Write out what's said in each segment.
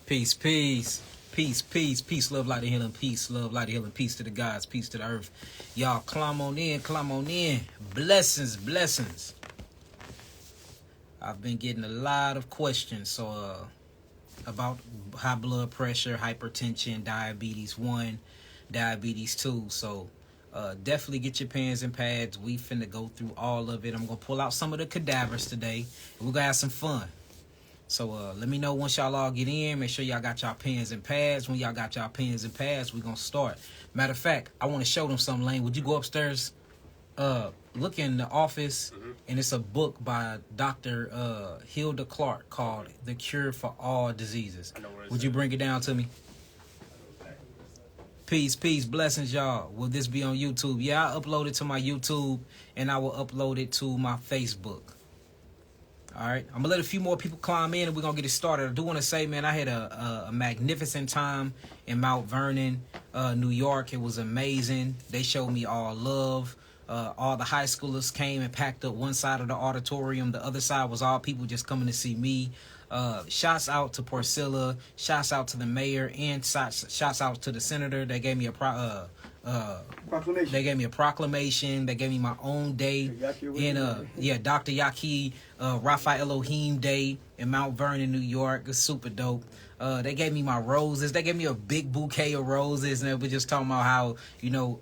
Peace, peace, peace, peace, peace, love, light, and healing, peace, love, light, and healing, peace to the gods, peace to the earth. Y'all, climb on in, blessings, blessings. I've been getting a lot of questions about high blood pressure, hypertension, diabetes 1, diabetes 2. So definitely get your pens and pads. We finna go through all of it. I'm gonna pull out some of the cadavers today, and we're gonna have some fun. So let me know once y'all all get in. Make sure y'all got y'all pens and pads. When y'all got y'all pens and pads, we're going to start. Matter of fact, I want to show them something, Lane. Would you go upstairs, look in the office, and it's a book by Dr. Hilda Clark called The Cure for All Diseases. Would you bring it down to me? Peace, peace, blessings, y'all. Will this be on YouTube? Yeah, I upload it to my YouTube, and I will upload it to my Facebook. All right, I'm gonna let a few more people climb in and we're gonna get it started. I do want to say, man, I had a magnificent time in Mount Vernon, New York. It was amazing. They showed me all love. All the high schoolers came and packed up one side of the auditorium. The other side was all people just coming to see me. Shouts out to Porcilla. Shouts out to the mayor and shouts out to the senator. They gave me a proclamation. They gave me a proclamation. They gave me my own day in Dr. Yahki Raphael Elohim Day in Mount Vernon, New York. It's super dope. They gave me my roses. They gave me a big bouquet of roses, and they were just talking about how, you know,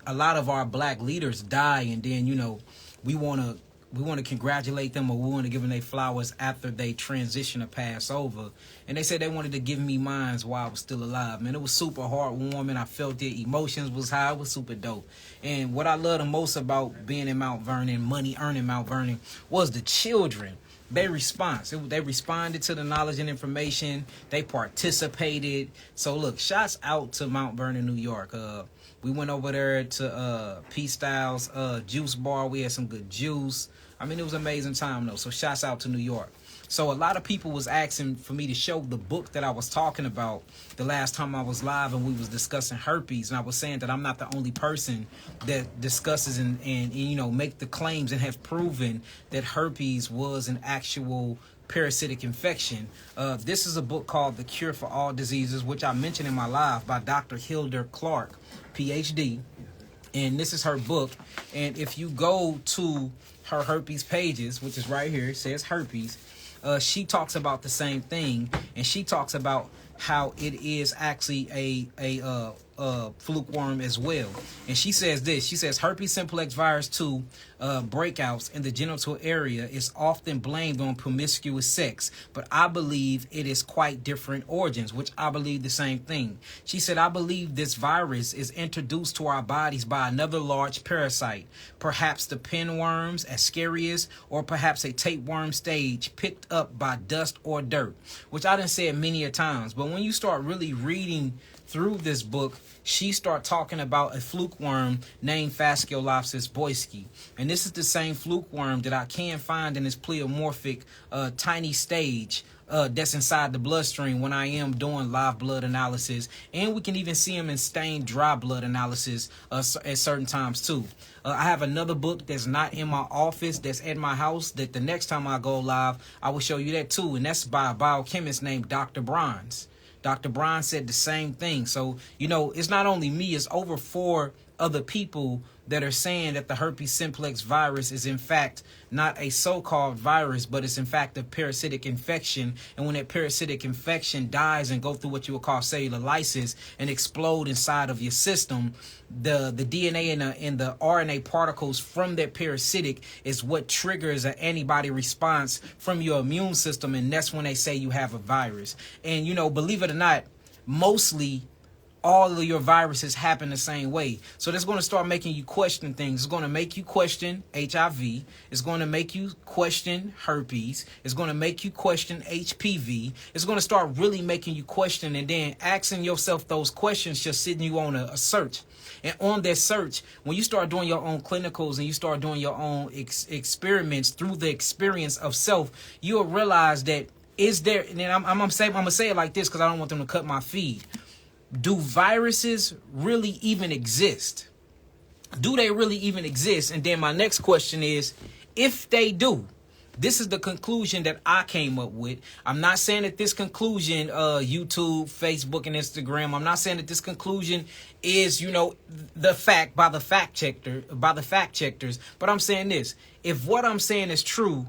a lot of our black leaders die, and then, you know, we want to congratulate them, or we want to give them their flowers after they transition or pass over. And they said they wanted to give me mine while I was still alive. Man, it was super heartwarming. I felt it. Emotions was high. It was super dope. And what I love the most about being in Mount Vernon, money earning Mount Vernon, was the children. They responded to the knowledge and information. They participated. So look, shouts out to Mount Vernon, New York. We went over there to P Styles juice bar. We had some good juice. I mean, it was an amazing time, though. So shouts out to New York. So a lot of people was asking for me to show the book that I was talking about the last time I was live, and we was discussing herpes. And I was saying that I'm not the only person that discusses and you know, make the claims and have proven that herpes was an actual parasitic infection. This is a book called The Cure for All Diseases, which I mentioned in my live, by Dr. Hilda Clark, PhD. And this is her book. And if you go to her herpes pages, which is right here, it says herpes, she talks about the same thing, and she talks about how it is actually a fluke worm as well. And she says this. She says herpes simplex virus 2 breakouts in the genital area is often blamed on promiscuous sex, but I believe it is quite different origins, which I believe the same thing. She said, I believe this virus is introduced to our bodies by another large parasite, perhaps the pinworms, Ascaris, or perhaps a tapeworm stage picked up by dust or dirt, which I done said many a times. But when you start really reading through this book, she start talking about a fluke worm named Fasciolopsis boyski. And this is the same fluke worm that I can find in this pleomorphic tiny stage that's inside the bloodstream when I am doing live blood analysis. And we can even see them in stained dry blood analysis at certain times too. I have another book that's not in my office, that's at my house, that the next time I go live, I will show you that too. And that's by a biochemist named Dr. Bronze. Dr. Brown said the same thing. So, you know, it's not only me, it's over 4 other people that are saying that the herpes simplex virus is in fact not a so-called virus, but it's in fact a parasitic infection. And when that parasitic infection dies and go through what you would call cellular lysis and explode inside of your system, the DNA and the RNA particles from that parasitic is what triggers an antibody response from your immune system. And that's when they say you have a virus. And, you know, believe it or not, mostly all of your viruses happen the same way. So that's going to start making you question things. It's going to make you question HIV. It's going to make you question herpes. It's going to make you question HPV. It's going to start really making you question, and then asking yourself those questions just sitting you on a search. And on that search, when you start doing your own clinicals and you start doing your own experiments through the experience of self, you'll realize that is there, and then I'm going to say it like this because I don't want them to cut my feed. Do viruses really even exist? Do they really even exist? And then my next question is, if they do, This is the conclusion that I came up with. I'm not saying that this conclusion, YouTube, Facebook, and Instagram, I'm not saying that this conclusion is, the fact by the fact checkers. But I'm saying this: if what I'm saying is true,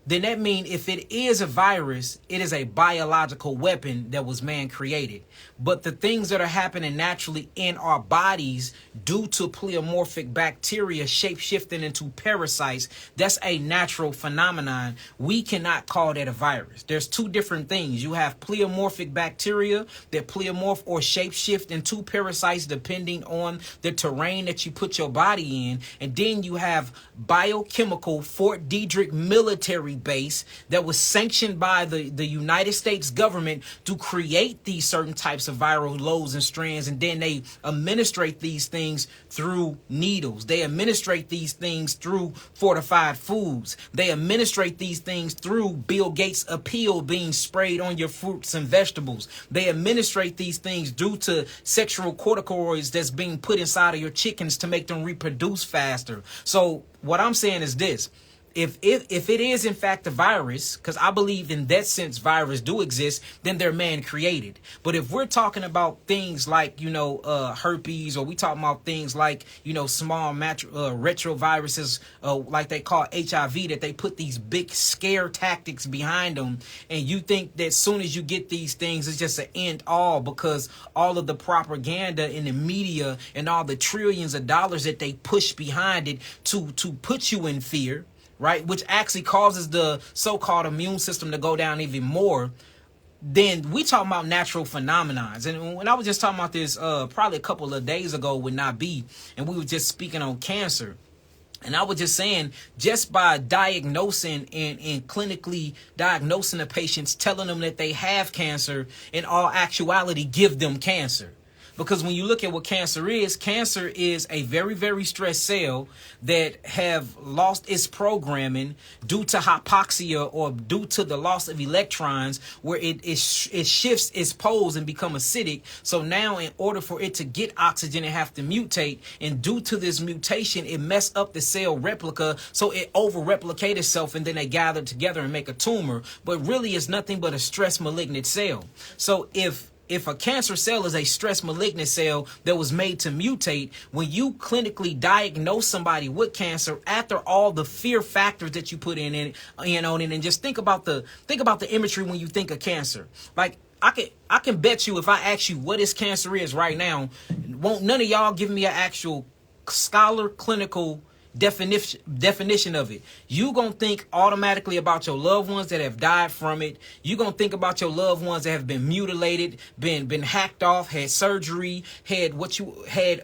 then that means if it is a virus, it is a biological weapon that was man created. But the things that are happening naturally in our bodies due to pleomorphic bacteria shape-shifting into parasites, that's a natural phenomenon. We cannot call that a virus. There's two different things. You have pleomorphic bacteria that pleomorph or shape-shift into parasites depending on the terrain that you put your body in. And then you have biochemical Fort Detrick military base that was sanctioned by the United States government to create these certain types of viral loads and strands, and then they administrate these things through needles. They administrate these things through fortified foods. They administrate these things through Bill Gates' appeal being sprayed on your fruits and vegetables. They administrate these things due to sexual corticoids that's being put inside of your chickens to make them reproduce faster. So what I'm saying is this: if it is in fact a virus, because I believe in that sense viruses do exist, then they're man created. But if we're talking about things like herpes, or we talking about things like small retroviruses, like they call HIV, that they put these big scare tactics behind them, and you think that as soon as you get these things, it's just an end all, because all of the propaganda in the media and all the trillions of dollars that they push behind it to put you in fear, right, which actually causes the so-called immune system to go down even more, then we talking about natural phenomenons. And when I was just talking about this probably a couple of days ago with Nabi, and we were just speaking on cancer, and I was just saying, just by diagnosing and clinically diagnosing the patients, telling them that they have cancer, in all actuality give them cancer. Because when you look at what cancer is a very, very stressed cell that have lost its programming due to hypoxia or due to the loss of electrons, where it shifts its poles and become acidic. So now in order for it to get oxygen, it have to mutate. And due to this mutation, it messed up the cell replica. So it over-replicate itself, and then they gather together and make a tumor. But really it's nothing but a stress malignant cell. So if a cancer cell is a stress malignant cell that was made to mutate, when you clinically diagnose somebody with cancer, after all the fear factors that you put in it, and just think about the imagery when you think of cancer. Like I can bet you, if I ask you what is cancer is right now, won't none of y'all give me an actual scholar clinical definition of it. You gonna think automatically about your loved ones that have died from it. You gonna think about your loved ones that have been mutilated, been hacked off, had surgery, had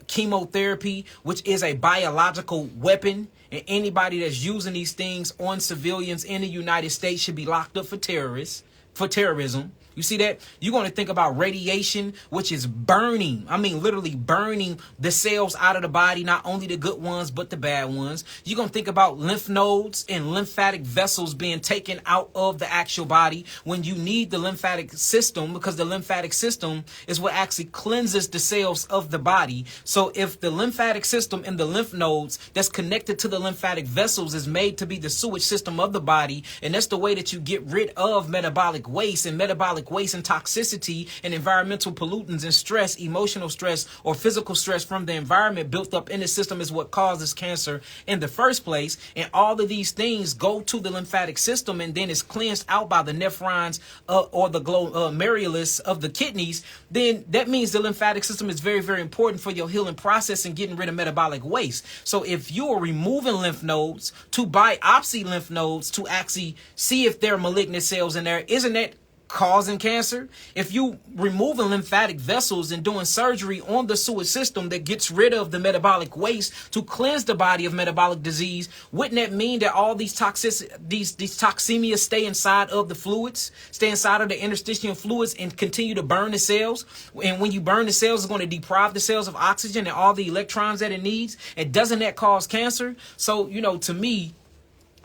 chemotherapy, which is a biological weapon. And anybody that's using these things on civilians in the United States should be locked up for terrorism. You see that? You're going to think about radiation, which is burning. I mean, literally burning the cells out of the body, not only the good ones, but the bad ones. You're going to think about lymph nodes and lymphatic vessels being taken out of the actual body when you need the lymphatic system, because the lymphatic system is what actually cleanses the cells of the body. So if the lymphatic system and the lymph nodes that's connected to the lymphatic vessels is made to be the sewage system of the body, and that's the way that you get rid of metabolic waste and toxicity and environmental pollutants and stress, emotional stress or physical stress from the environment built up in the system, is what causes cancer in the first place. And all of these things go to the lymphatic system and then is cleansed out by the nephrons or the glomerulus of the kidneys. Then that means the lymphatic system is very, very important for your healing process and getting rid of metabolic waste. So if you are removing lymph nodes to biopsy lymph nodes to actually see if there are malignant cells in there, isn't that causing cancer? If you removing lymphatic vessels and doing surgery on the sewage system that gets rid of the metabolic waste to cleanse the body of metabolic disease, wouldn't that mean that all these toxemias stay inside of the fluids, stay inside of the interstitial fluids and continue to burn the cells? And when you burn the cells, it's going to deprive the cells of oxygen and all the electrons that it needs. And doesn't that cause cancer? So, to me,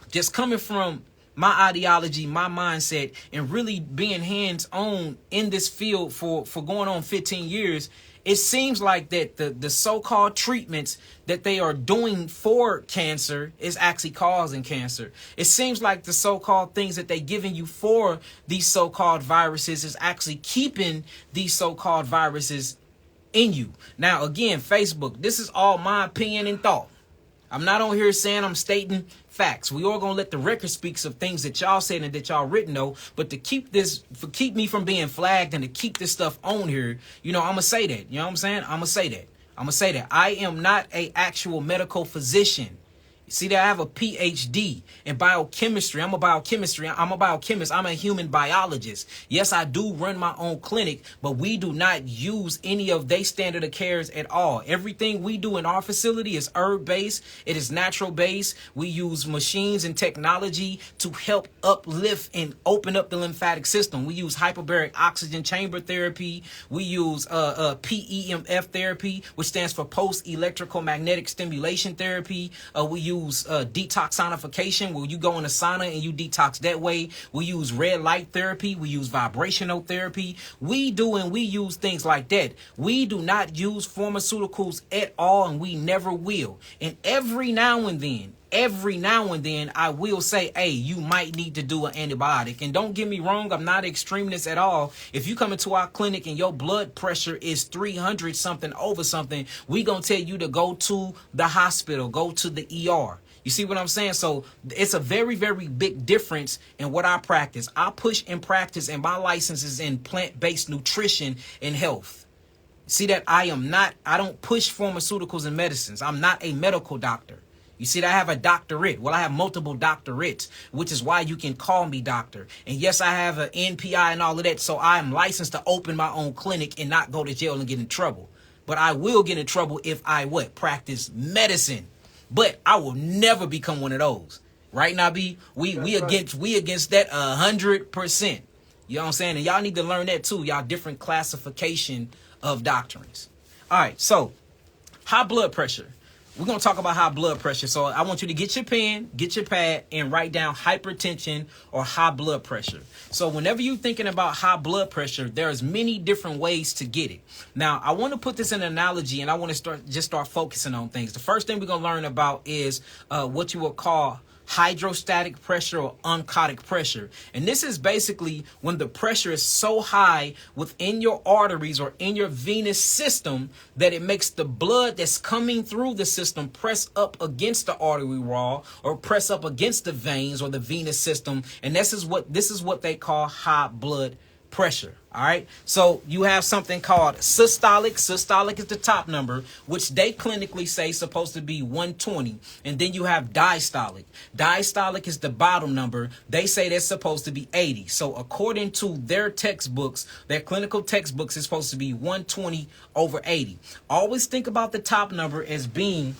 just coming from my ideology, my mindset, and really being hands-on in this field for going on 15 years, it seems like that the so-called treatments that they are doing for cancer is actually causing cancer. It seems like the so-called things that they're giving you for these so-called viruses is actually keeping these so-called viruses in you. Now, again, Facebook, this is all my opinion and thought. I'm not on here saying I'm stating facts. We all gonna let the record speaks of things that y'all said and that y'all written though. But to keep me from being flagged and to keep this stuff on here, I'm gonna say that. You know what I'm saying? I'm gonna say that. I am not a actual medical physician. See that I have a PhD in biochemistry. I'm a biochemist. I'm a human biologist. Yes, I do run my own clinic, but we do not use any of their standard of cares at all. Everything we do in our facility is herb-based. It is natural-based. We use machines and technology to help uplift and open up the lymphatic system. We use hyperbaric oxygen chamber therapy. We use PEMF therapy, which stands for post-electrical magnetic stimulation therapy. We use detoxification, where you go in a sauna and you detox that way. We use red light therapy. We use vibrational therapy. We use things like that. We do not use pharmaceuticals at all, and we never will. And every now and then I will say, hey, you might need to do an antibiotic. And don't get me wrong, I'm not extremist at all. If you come into our clinic and your blood pressure is 300 something over something, we gonna tell you to go to the hospital, go to the ER. You see what I'm saying? So it's a very, very big difference in what I practice. I push and practice, and my license is in plant-based nutrition and health. See that I don't push pharmaceuticals and medicines. I'm not a medical doctor. You see that I have a doctorate. Well, I have multiple doctorates, which is why you can call me doctor. And yes, I have an NPI and all of that. So I am licensed to open my own clinic and not go to jail and get in trouble. But I will get in trouble if I practice medicine. But I will never become one of those. Right now, we against that 100%. You know what I'm saying? And y'all need to learn that too. Y'all different classification of doctrines. All right, so high blood pressure. We're going to talk about high blood pressure. So I want you to get your pen, get your pad, and write down hypertension or high blood pressure. So whenever you're thinking about high blood pressure, there's many different ways to get it. Now, I want to put this in an analogy, and I want to start focusing on things. The first thing we're going to learn about is what you would call hydrostatic pressure or oncotic pressure. And this is basically when the pressure is so high within your arteries or in your venous system that it makes the blood that's coming through the system press up against the artery wall or press up against the veins or the venous system. And this is what they call high blood pressure. All right. So you have something called systolic. Systolic is the top number, which they clinically say is supposed to be 120. And then you have diastolic. Diastolic is the bottom number. They say that's supposed to be 80. So according to their textbooks, their clinical textbooks, is supposed to be 120 over 80. Always think about the top number as being,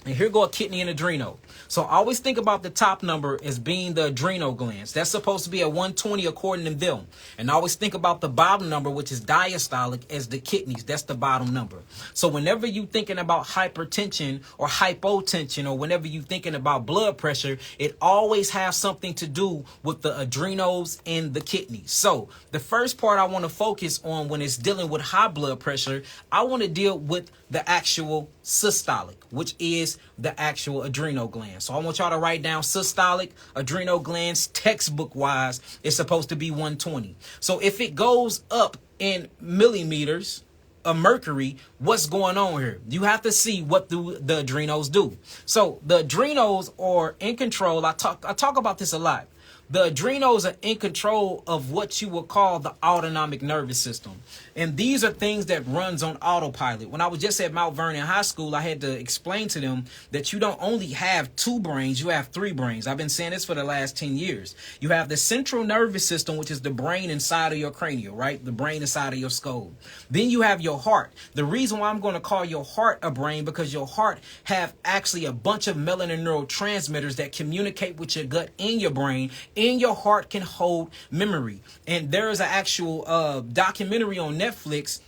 and here go a kidney and adrenal. So always think about the top number as being the adrenal glands. That's supposed to be a 120 according to them. And always think about the bottom number, which is diastolic, as the kidneys. That's the bottom number. So whenever you're thinking about hypertension or hypotension, or whenever you're thinking about blood pressure, it always has something to do with the adrenals and the kidneys. So the first part I want to focus on when it's dealing with high blood pressure, I want to deal with the actual systolic, which is the actual adrenal gland. So I want y'all to write down systolic, adrenal glands, textbook wise, it's supposed to be 120. So if it goes up in millimeters of mercury, what's going on here? You have to see what the adrenals do. So the adrenals are in control. I talk about this a lot. The adrenals are in control of what you would call the autonomic nervous system. And these are things that runs on autopilot. When I was just at Mount Vernon High School, I had to explain to them that you don't only have 2 brains, you have 3 brains. I've been saying this for the last 10 years. You have the central nervous system, which is the brain inside of your cranial, right? The brain inside of your skull. Then you have your heart. The reason why I'm going to call your heart a brain, because your heart have actually a bunch of melanin neurotransmitters that communicate with your gut in your brain. In your heart can hold memory. And there is an actual documentary on Netflix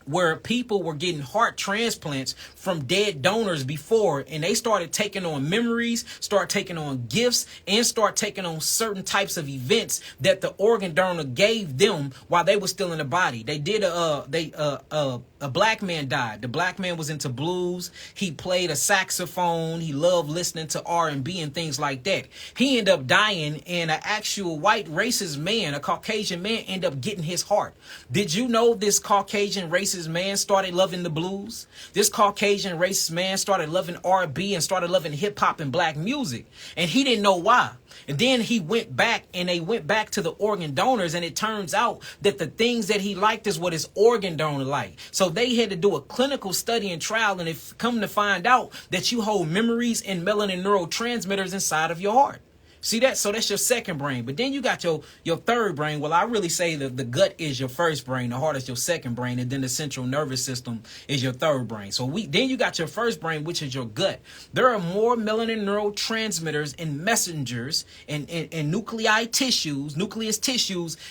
where people were getting heart transplants from dead donors before, and they started taking on memories, start taking on gifts, and start taking on certain types of events that the organ donor gave them while they were still in the body. They did a black man died. The black man was into blues. He played a saxophone. He loved listening to R&B and things like that. He ended up dying, and an actual white racist man, a Caucasian man, ended up getting his heart. Did you know this Caucasian racist man started loving the blues? This Caucasian racist man started loving R&B and started loving hip hop and black music, and he didn't know why. And then he went back, and they went back to the organ donors, and it turns out that the things that he liked is what his organ donor liked. So they had to do a clinical study and trial, and it come to find out that you hold memories and melanin neurotransmitters inside of your heart. See that? So that's your second brain. But then you got your third brain. Well, I really say that the gut is your first brain, the heart is your second brain, and then the central nervous system is your third brain. So then you got your first brain, which is your gut. There are more melanin neurotransmitters and messengers and nucleus tissues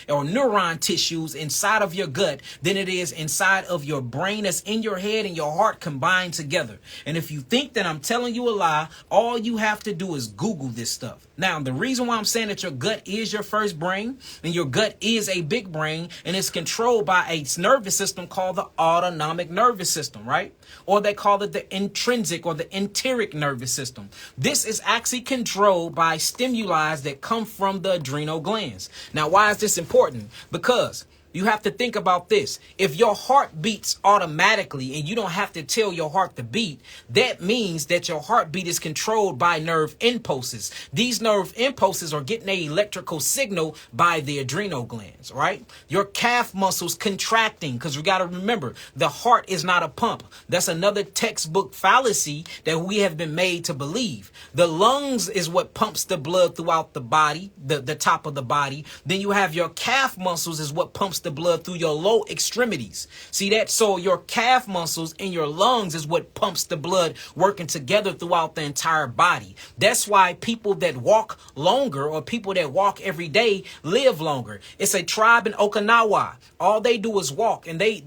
or neuron tissues inside of your gut than it is inside of your brain that's in your head and your heart combined together. And if you think that I'm telling you a lie, all you have to do is Google this stuff. Now, the reason why I'm saying that your gut is your first brain and your gut is a big brain, and it's controlled by a nervous system called the autonomic nervous system, right? Or they call it the intrinsic or the enteric nervous system. This is actually controlled by stimuli that come from the adrenal glands. Now, why is this important? Because you have to think about this. If your heart beats automatically and you don't have to tell your heart to beat, that means that your heartbeat is controlled by nerve impulses. These nerve impulses are getting an electrical signal by the adrenal glands, right? Your calf muscles contracting, because we got to remember, the heart is not a pump. That's another textbook fallacy that we have been made to believe. The lungs is what pumps the blood throughout the body, the top of the body. Then you have your calf muscles is what pumps the blood through your low extremities. See that? So your calf muscles and your lungs is what pumps the blood working together throughout the entire body. That's why people that walk longer or people that walk every day live longer. It's a tribe in Okinawa. All they do is walk, and they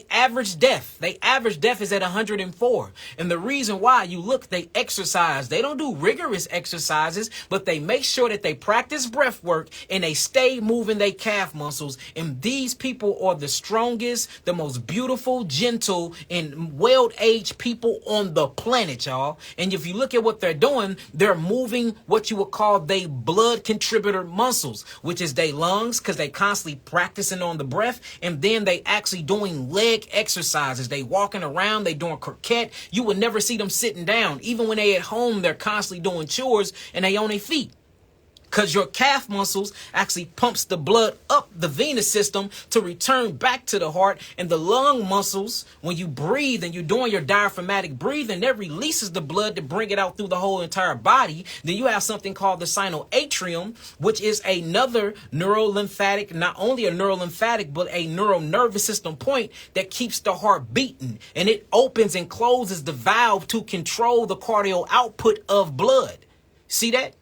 average death. They average death is at 104. And the reason why, you look, they exercise. They don't do rigorous exercises, but they make sure that they practice breath work and they stay moving their calf muscles. And these people are the strongest, the most beautiful, gentle, and well-aged people on the planet, y'all. And if you look at what they're doing, they're moving what you would call they blood contributor muscles, which is their lungs, because they constantly practicing on the breath. And then they actually doing leg exercises. They walking around, they doing croquette. You would never see them sitting down. Even when they at home, they're constantly doing chores and they on their feet. Because your calf muscles actually pumps the blood up the venous system to return back to the heart. And the lung muscles, when you breathe and you're doing your diaphragmatic breathing, that releases the blood to bring it out through the whole entire body. Then you have something called the sinoatrium, which is another neurolymphatic, not only a neurolymphatic, but a neuronervous system point that keeps the heart beating. And it opens and closes the valve to control the cardiac output of blood. See that?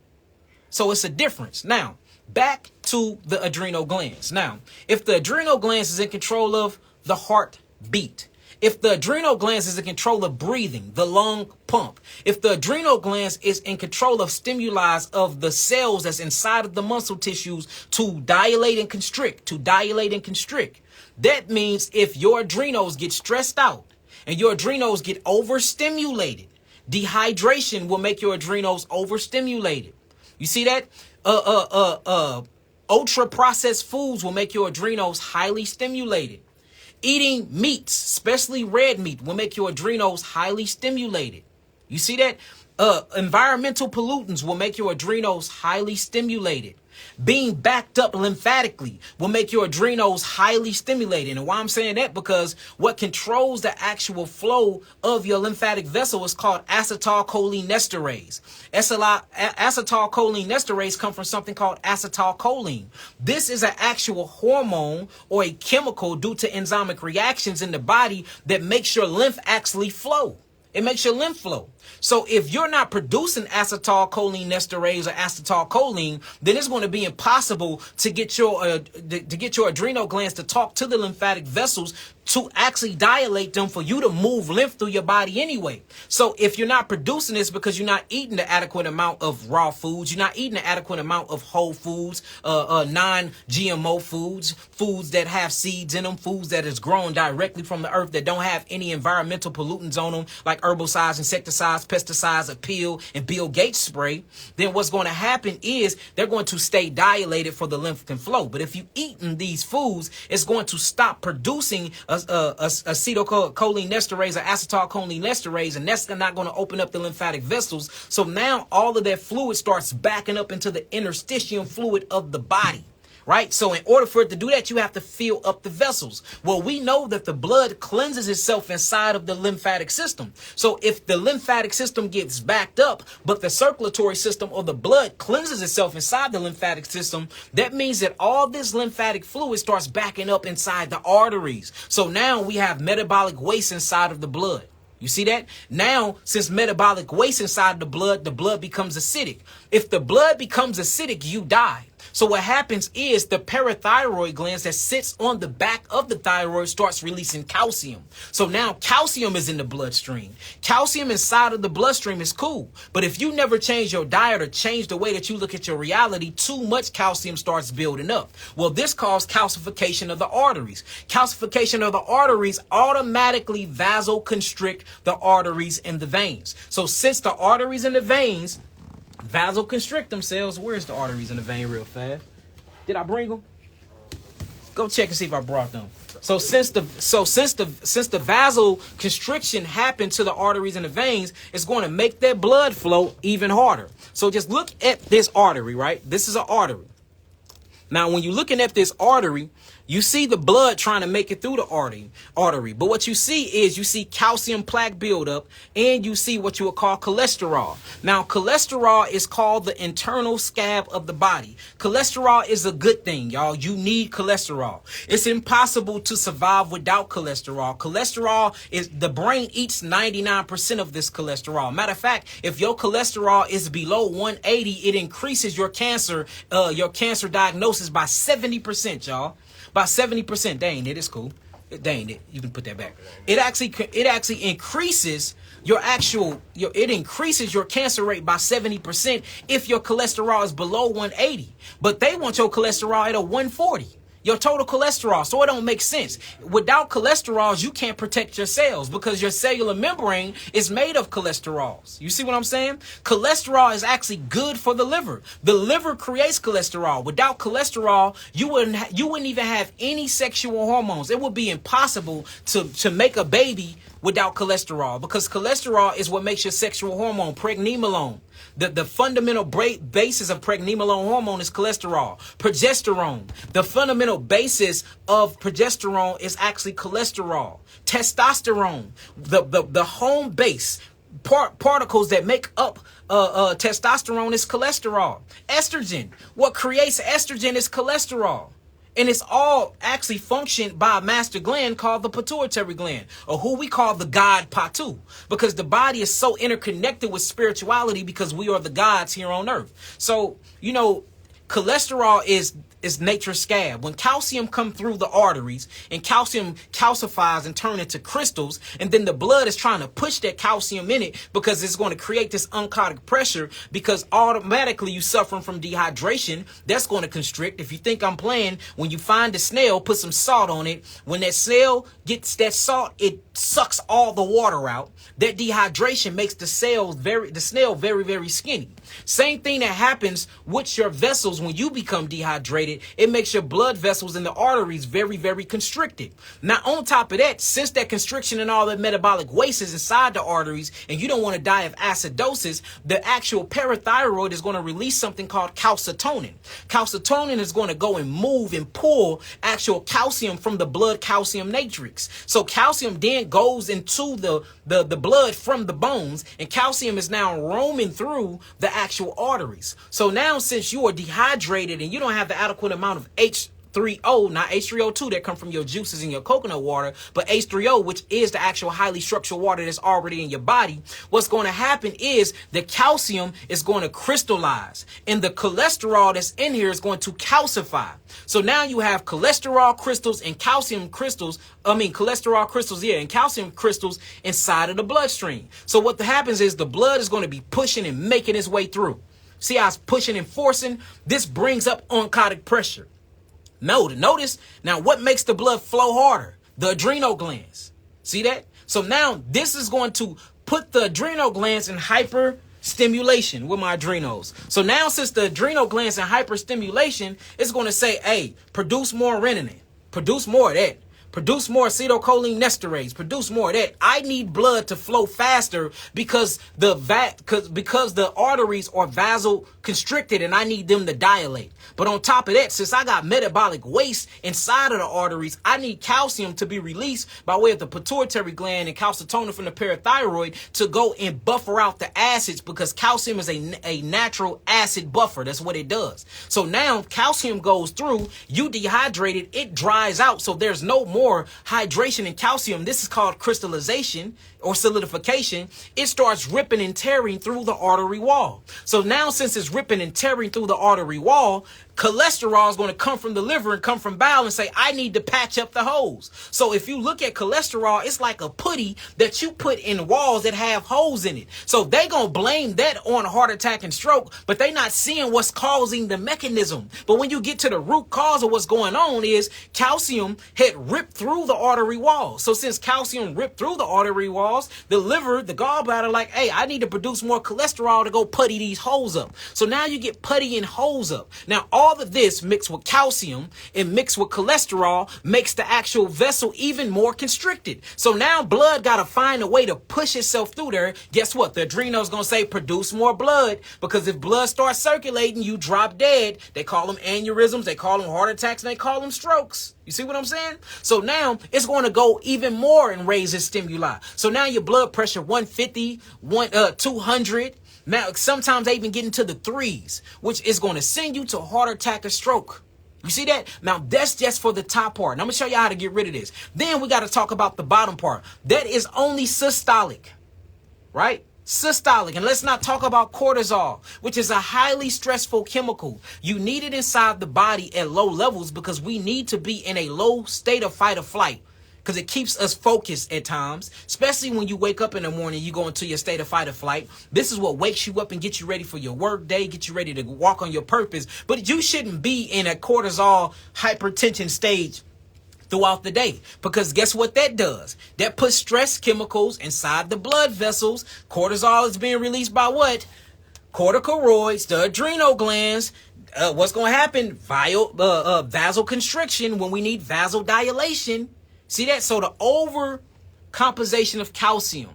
So it's a difference. Now, back to the adrenal glands. Now, if the adrenal glands is in control of the heartbeat, if the adrenal glands is in control of breathing, the lung pump, if the adrenal glands is in control of stimuli of the cells that's inside of the muscle tissues to dilate and constrict, that means if your adrenals get stressed out and your adrenals get overstimulated, dehydration will make your adrenals overstimulated. You see that? Ultra processed foods will make your adrenals highly stimulated. Eating meats, especially red meat, will make your adrenals highly stimulated. You see that? Environmental pollutants will make your adrenals highly stimulated. Being backed up lymphatically will make your adrenals highly stimulated. And why I'm saying that, because what controls the actual flow of your lymphatic vessel is called acetylcholinesterase. Acetylcholinesterase come from something called acetylcholine. This is an actual hormone or a chemical due to enzymatic reactions in the body that makes your lymph actually flow. It makes your lymph flow. So if you're not producing acetylcholine esterase or acetylcholine, then it's going to be impossible to get your adrenal glands to talk to the lymphatic vessels to actually dilate them for you to move lymph through your body anyway. So if you're not producing this because you're not eating the adequate amount of raw foods, you're not eating the adequate amount of whole foods, non-GMO foods that have seeds in them, foods that is grown directly from the earth that don't have any environmental pollutants on them, like herbicides, insecticides, pesticides, a pill, and Bill Gates spray, then what's going to happen is they're going to stay dilated for the lymph can flow. But if you eating these foods, it's going to stop producing acetylcholine esterase or acetylcholine esterase, and that's not going to open up the lymphatic vessels. So now all of that fluid starts backing up into the interstitium fluid of the body. Right? So in order for it to do that, you have to fill up the vessels. Well, we know that the blood cleanses itself inside of the lymphatic system. So if the lymphatic system gets backed up, but the circulatory system or the blood cleanses itself inside the lymphatic system, that means that all this lymphatic fluid starts backing up inside the arteries. So now we have metabolic waste inside of the blood. You see that? Now, since metabolic waste inside the blood becomes acidic. If the blood becomes acidic, you die. So what happens is the parathyroid glands that sits on the back of the thyroid starts releasing calcium. So now calcium is in the bloodstream. Calcium inside of the bloodstream is cool. But if you never change your diet or change the way that you look at your reality, too much calcium starts building up. Well, this causes calcification of the arteries. Calcification of the arteries automatically vasoconstrict the arteries and the veins. So since the arteries and the veins vasoconstrict themselves, where's the arteries in the vein real fast? Did I bring them? Go check and see if I brought them. So since the vasoconstriction happened to the arteries and the veins, it's going to make that blood flow even harder. So just look at this artery, right? This is an artery. Now, when you're looking at this artery, you see the blood trying to make it through the artery. But what you see is you see calcium plaque buildup, and you see what you would call cholesterol. Now, cholesterol is called the internal scab of the body. Cholesterol is a good thing, y'all. You need cholesterol. It's impossible to survive without cholesterol. Cholesterol is, the brain eats 99% of this cholesterol. Matter of fact, if your cholesterol is below 180, it increases your cancer diagnosis by 70%, y'all. By 70%. Dang it, it's cool. Dang it, you can put that back. It actually increases your cancer rate by 70% if your cholesterol is below 180. But they want your cholesterol at a 140. Your total cholesterol. So it don't make sense. Without cholesterols, you can't protect your cells because your cellular membrane is made of cholesterols. You see what I'm saying? Cholesterol is actually good for the liver. The liver creates cholesterol. Without cholesterol, you wouldn't even have any sexual hormones. It would be impossible to make a baby without cholesterol, because cholesterol is what makes your sexual hormone, pregnenolone. The fundamental basis of pregnenolone hormone is cholesterol. Progesterone. The fundamental basis of progesterone is actually cholesterol. Testosterone. The home base particles that make up testosterone is cholesterol. Estrogen. What creates estrogen is cholesterol. And it's all actually functioned by a master gland called the pituitary gland, or who we call the God Patu, because the body is so interconnected with spirituality because we are the gods here on earth. So, cholesterol is nature's scab. When calcium comes through the arteries and calcium calcifies and turns into crystals, and then the blood is trying to push that calcium in it because it's going to create this oncotic pressure, because automatically you suffering from dehydration. That's going to constrict. If you think I'm playing, when you find a snail, put some salt on it. When that snail gets that salt, it sucks all the water out. That dehydration makes the snail very, very skinny. Same thing that happens with your vessels when you become dehydrated. It makes your blood vessels in the arteries very, very constricted. Now, on top of that, since that constriction and all that metabolic waste is inside the arteries, and you don't want to die of acidosis, the actual parathyroid is going to release something called calcitonin. Calcitonin is going to go and move and pull actual calcium from the blood calcium matrix. So calcium then goes into the blood from the bones, and calcium is now roaming through the actual arteries. So now, since you are dehydrated and you don't have the adequate amount of H H3O, not H3O2 that come from your juices in your coconut water, but H3O, which is the actual highly structured water that's already in your body, what's going to happen is the calcium is going to crystallize and the cholesterol that's in here is going to calcify. So now you have cholesterol crystals and calcium crystals, cholesterol crystals, and calcium crystals inside of the bloodstream. So what happens is the blood is going to be pushing and making its way through. See how it's pushing and forcing? This brings up oncotic pressure. Notice, now what makes the blood flow harder? The adrenal glands. See that? So now this is going to put the adrenal glands in hyperstimulation with my adrenals. So now since the adrenal glands in hyperstimulation, it's going to say, hey, produce more renin, produce more of that. Produce more acetylcholinesterase. Produce more of that. I need blood to flow faster because the arteries are vasoconstricted and I need them to dilate. But on top of that, since I got metabolic waste inside of the arteries, I need calcium to be released by way of the pituitary gland and calcitonin from the parathyroid to go and buffer out the acids because calcium is a natural acid buffer. That's what it does. So now calcium goes through, you dehydrated, it dries out. So there's no more hydration and calcium. This is called crystallization or solidification. It starts ripping and tearing through the artery wall. So now since it's ripping and tearing through the artery wall, cholesterol is going to come from the liver and come from bowel and say, I need to patch up the holes. So if you look at cholesterol, it's like a putty that you put in walls that have holes in it. So they going to blame that on heart attack and stroke, but they not seeing what's causing the mechanism. But when you get to the root cause of what's going on is calcium had ripped through the artery walls. So since calcium ripped through the artery walls, the liver, the gallbladder, like, hey, I need to produce more cholesterol to go putty these holes up. So now you get putty and holes up. Now, all of this mixed with calcium and mixed with cholesterol makes the actual vessel even more constricted. So now blood got to find a way to push itself through there. Guess what? The adrenal's going to say produce more blood, because if blood starts circulating, you drop dead. They call them aneurysms, they call them heart attacks, and they call them strokes. You see what I'm saying? So now it's going to go even more and raise its stimuli. So now your blood pressure 150, 200. Now, sometimes they even get into the threes, which is going to send you to heart attack or stroke. You see that? Now, that's just for the top part. And I'm going to show you how to get rid of this. Then we got to talk about the bottom part. That is only systolic, right? Systolic. And let's not talk about cortisol, which is a highly stressful chemical. You need it inside the body at low levels because we need to be in a low state of fight or flight, because it keeps us focused at times, especially when you wake up in the morning, you go into your state of fight or flight. This is what wakes you up and gets you ready for your work day, get you ready to walk on your purpose. But you shouldn't be in a cortisol hypertension stage throughout the day, because guess what that does? That puts stress chemicals inside the blood vessels. Cortisol is being released by what? Corticosteroids, the adrenal glands. What's going to happen? Vasoconstriction when we need vasodilation. See that? So the overcompensation of calcium,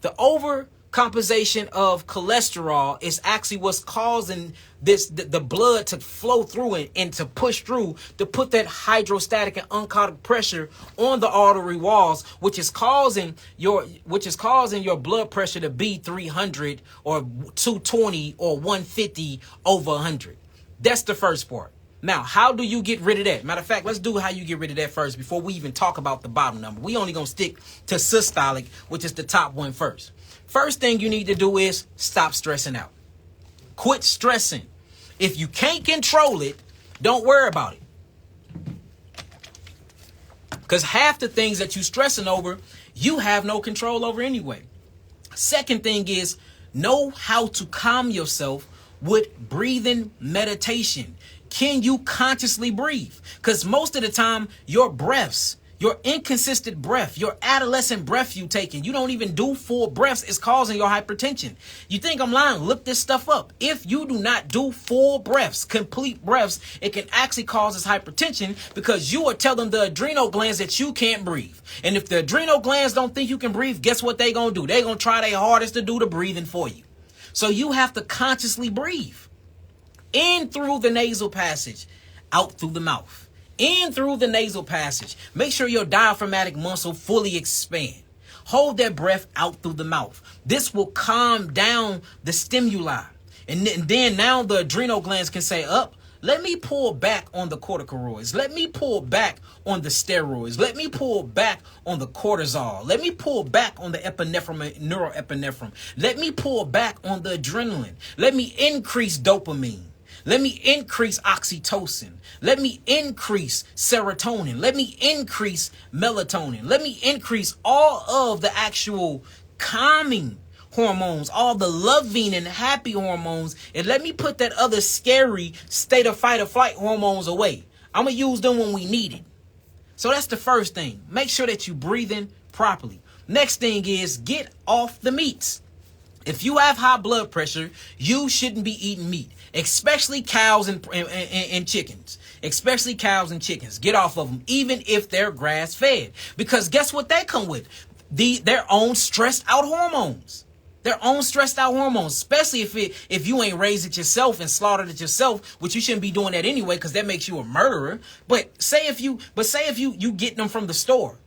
the overcompensation of cholesterol is actually what's causing the blood to flow through it and to push through to put that hydrostatic and oncotic pressure on the artery walls, which is causing your blood pressure to be 300 or 220 or 150 over 100. That's the first part. Now, how do you get rid of that? Matter of fact, let's do how you get rid of that first before we even talk about the bottom number. We only going to stick to systolic, which is the top one first. First thing you need to do is stop stressing out. Quit stressing. If you can't control it, don't worry about it. Because half the things that you're stressing over, you have no control over anyway. Second thing is know how to calm yourself with breathing meditation. Can you consciously breathe? Because most of the time, your breaths, your inconsistent breath, your adolescent breath you taking, you don't even do full breaths, is causing your hypertension. You think I'm lying? Look this stuff up. If you do not do full breaths, complete breaths, it can actually cause this hypertension because you are telling the adrenal glands that you can't breathe. And if the adrenal glands don't think you can breathe, guess what they gonna do? They gonna try their hardest to do the breathing for you. So you have to consciously breathe. In through the nasal passage, out through the mouth. In through the nasal passage. Make sure your diaphragmatic muscle fully expand. Hold that breath out through the mouth. This will calm down the stimuli. And then now the adrenal glands can say, up, let me pull back on the corticosteroids. Let me pull back on the steroids. Let me pull back on the cortisol. Let me pull back on the epinephrine, neuroepinephrine. Let me pull back on the adrenaline. Let me increase dopamine. Let me increase oxytocin. Let me increase serotonin. Let me increase melatonin. Let me increase all of the actual calming hormones, all the loving and happy hormones, and let me put that other scary state of fight or flight hormones away. I'm going to use them when we need it. So that's the first thing. Make sure that you're breathing properly. Next thing is get off the meats. If you have high blood pressure, you shouldn't be eating meat, especially cows and chickens. Especially cows and chickens. Get off of them, even if they're grass-fed. Because guess what they come with? Their own stressed out hormones. Their own stressed out hormones, especially if you ain't raised it yourself and slaughtered it yourself, which you shouldn't be doing that anyway, because that makes you a murderer. But say if you get them from the store.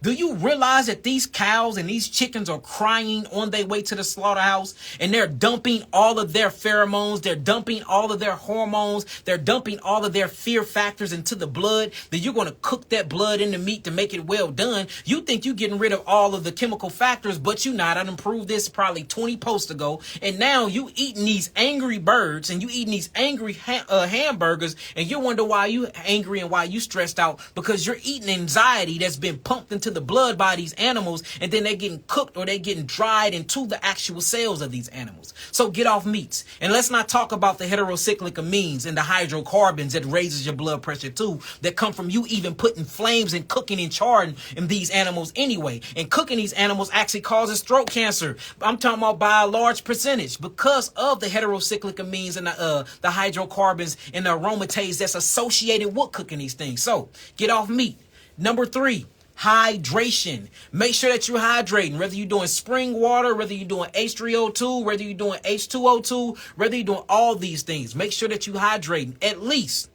Do you realize that these cows and these chickens are crying on their way to the slaughterhouse, and they're dumping all of their pheromones, they're dumping all of their hormones, they're dumping all of their fear factors into the blood, that you're going to cook that blood in the meat to make it well done? You think you're getting rid of all of the chemical factors, but you're not. I done proved this probably 20 posts ago, and now you eating these angry birds and you eating these angry hamburgers, and you wonder why you angry and why you stressed out, because you're eating anxiety that's been pumped into the blood by these animals, and then they're getting cooked or they're getting dried into the actual cells of these animals. So get off meats. And let's not talk about the heterocyclic amines and the hydrocarbons that raises your blood pressure too, that come from you even putting flames and cooking and charring in these animals anyway. And cooking these animals actually causes throat cancer. I'm talking about by a large percentage, because of the heterocyclic amines and the hydrocarbons and the aromatase that's associated with cooking these things. So get off meat. Number 3, hydration. Make sure that you're hydrating, whether you're doing spring water, whether you're doing H3O2, whether you're doing H2O2, whether you're doing all these things. Make sure that you're hydrating. At least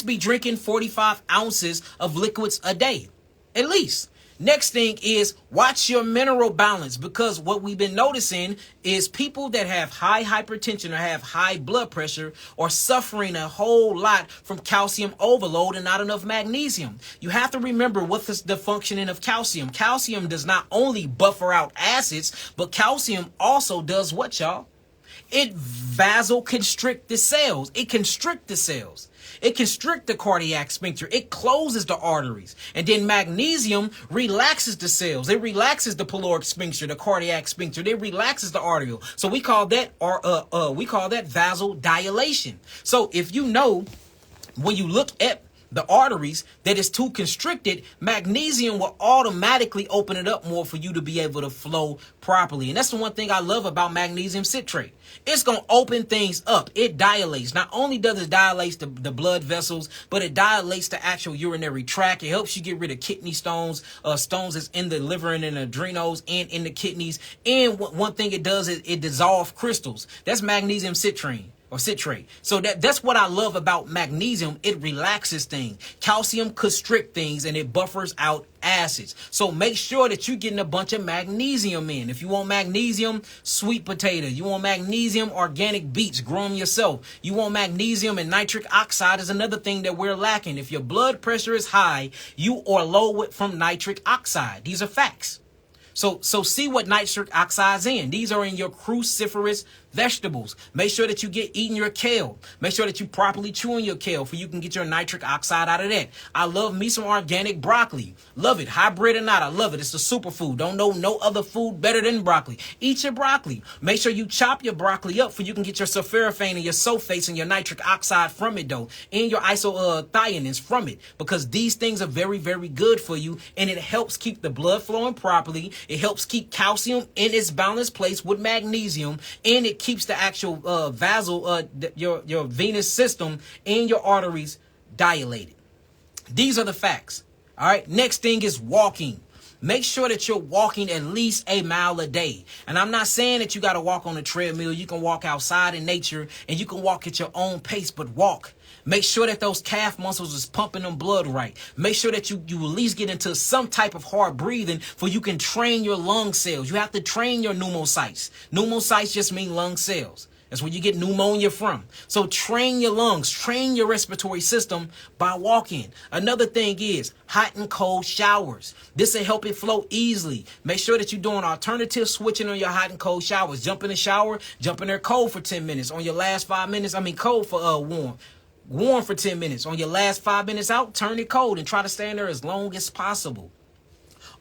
be drinking 45 ounces of liquids a day. At least. Next thing is watch your mineral balance, because what we've been noticing is people that have high hypertension or have high blood pressure are suffering a whole lot from calcium overload and not enough magnesium. You have to remember what is the functioning of calcium. Calcium does not only buffer out acids, but calcium also does what, y'all? It vasoconstrict the cells. It constrict the cells. It constricts the cardiac sphincter. It closes the arteries. And then magnesium relaxes the cells. It relaxes the pyloric sphincter, the cardiac sphincter. It relaxes the arterial. So we call that vasodilation. So if you know, when you look at the arteries that is too constricted, magnesium will automatically open it up more for you to be able to flow properly. And that's the one thing I love about magnesium citrate. It's going to open things up. It dilates. Not only does it dilate the blood vessels, but it dilates the actual urinary tract. It helps you get rid of kidney stones, stones that's in the liver and in the adrenals and in the kidneys. And one thing it does is it dissolves crystals. That's magnesium citrate. Or citrate. So that's what I love about magnesium. It relaxes things. Calcium constricts things, and it buffers out acids. So make sure that you're getting a bunch of magnesium in. If you want magnesium, sweet potato. You want magnesium, organic beets, grow them yourself. You want magnesium, and nitric oxide is another thing that we're lacking. If your blood pressure is high, you are low from nitric oxide. These are facts. So see what nitric oxide's in. These are in your cruciferous vegetables. Make sure that you eating your kale. Make sure that you properly chewing your kale, for you can get your nitric oxide out of that. I love me some organic broccoli. Love it. Hybrid or not, I love it. It's a superfood. Don't know no other food better than broccoli. Eat your broccoli. Make sure you chop your broccoli up, for you can get your sulforaphane and your sulfates and your nitric oxide from it though, and your isothionins from it, because these things are very, very good for you, and it helps keep the blood flowing properly. It helps keep calcium in its balanced place with magnesium, and it keeps the actual your venous system and your arteries dilated. These are the facts. All right. Next thing is walking. Make sure that you're walking at least a mile a day. And I'm not saying that you got to walk on a treadmill. You can walk outside in nature, and you can walk at your own pace, but walk. Make sure that those calf muscles is pumping them blood right. Make sure that you at least get into some type of hard breathing, for you can train your lung cells. You have to train your pneumocytes. Pneumocytes just mean lung cells. That's where you get pneumonia from. So train your lungs, train your respiratory system by walking. Another thing is hot and cold showers. This will help it flow easily. Make sure that you're doing alternative switching on your hot and cold showers. Jump in the shower, jump in there cold for 10 minutes. On your last 5 minutes, cold for warm. Warm for 10 minutes. On your last 5 minutes out, turn it cold and try to stay in there as long as possible.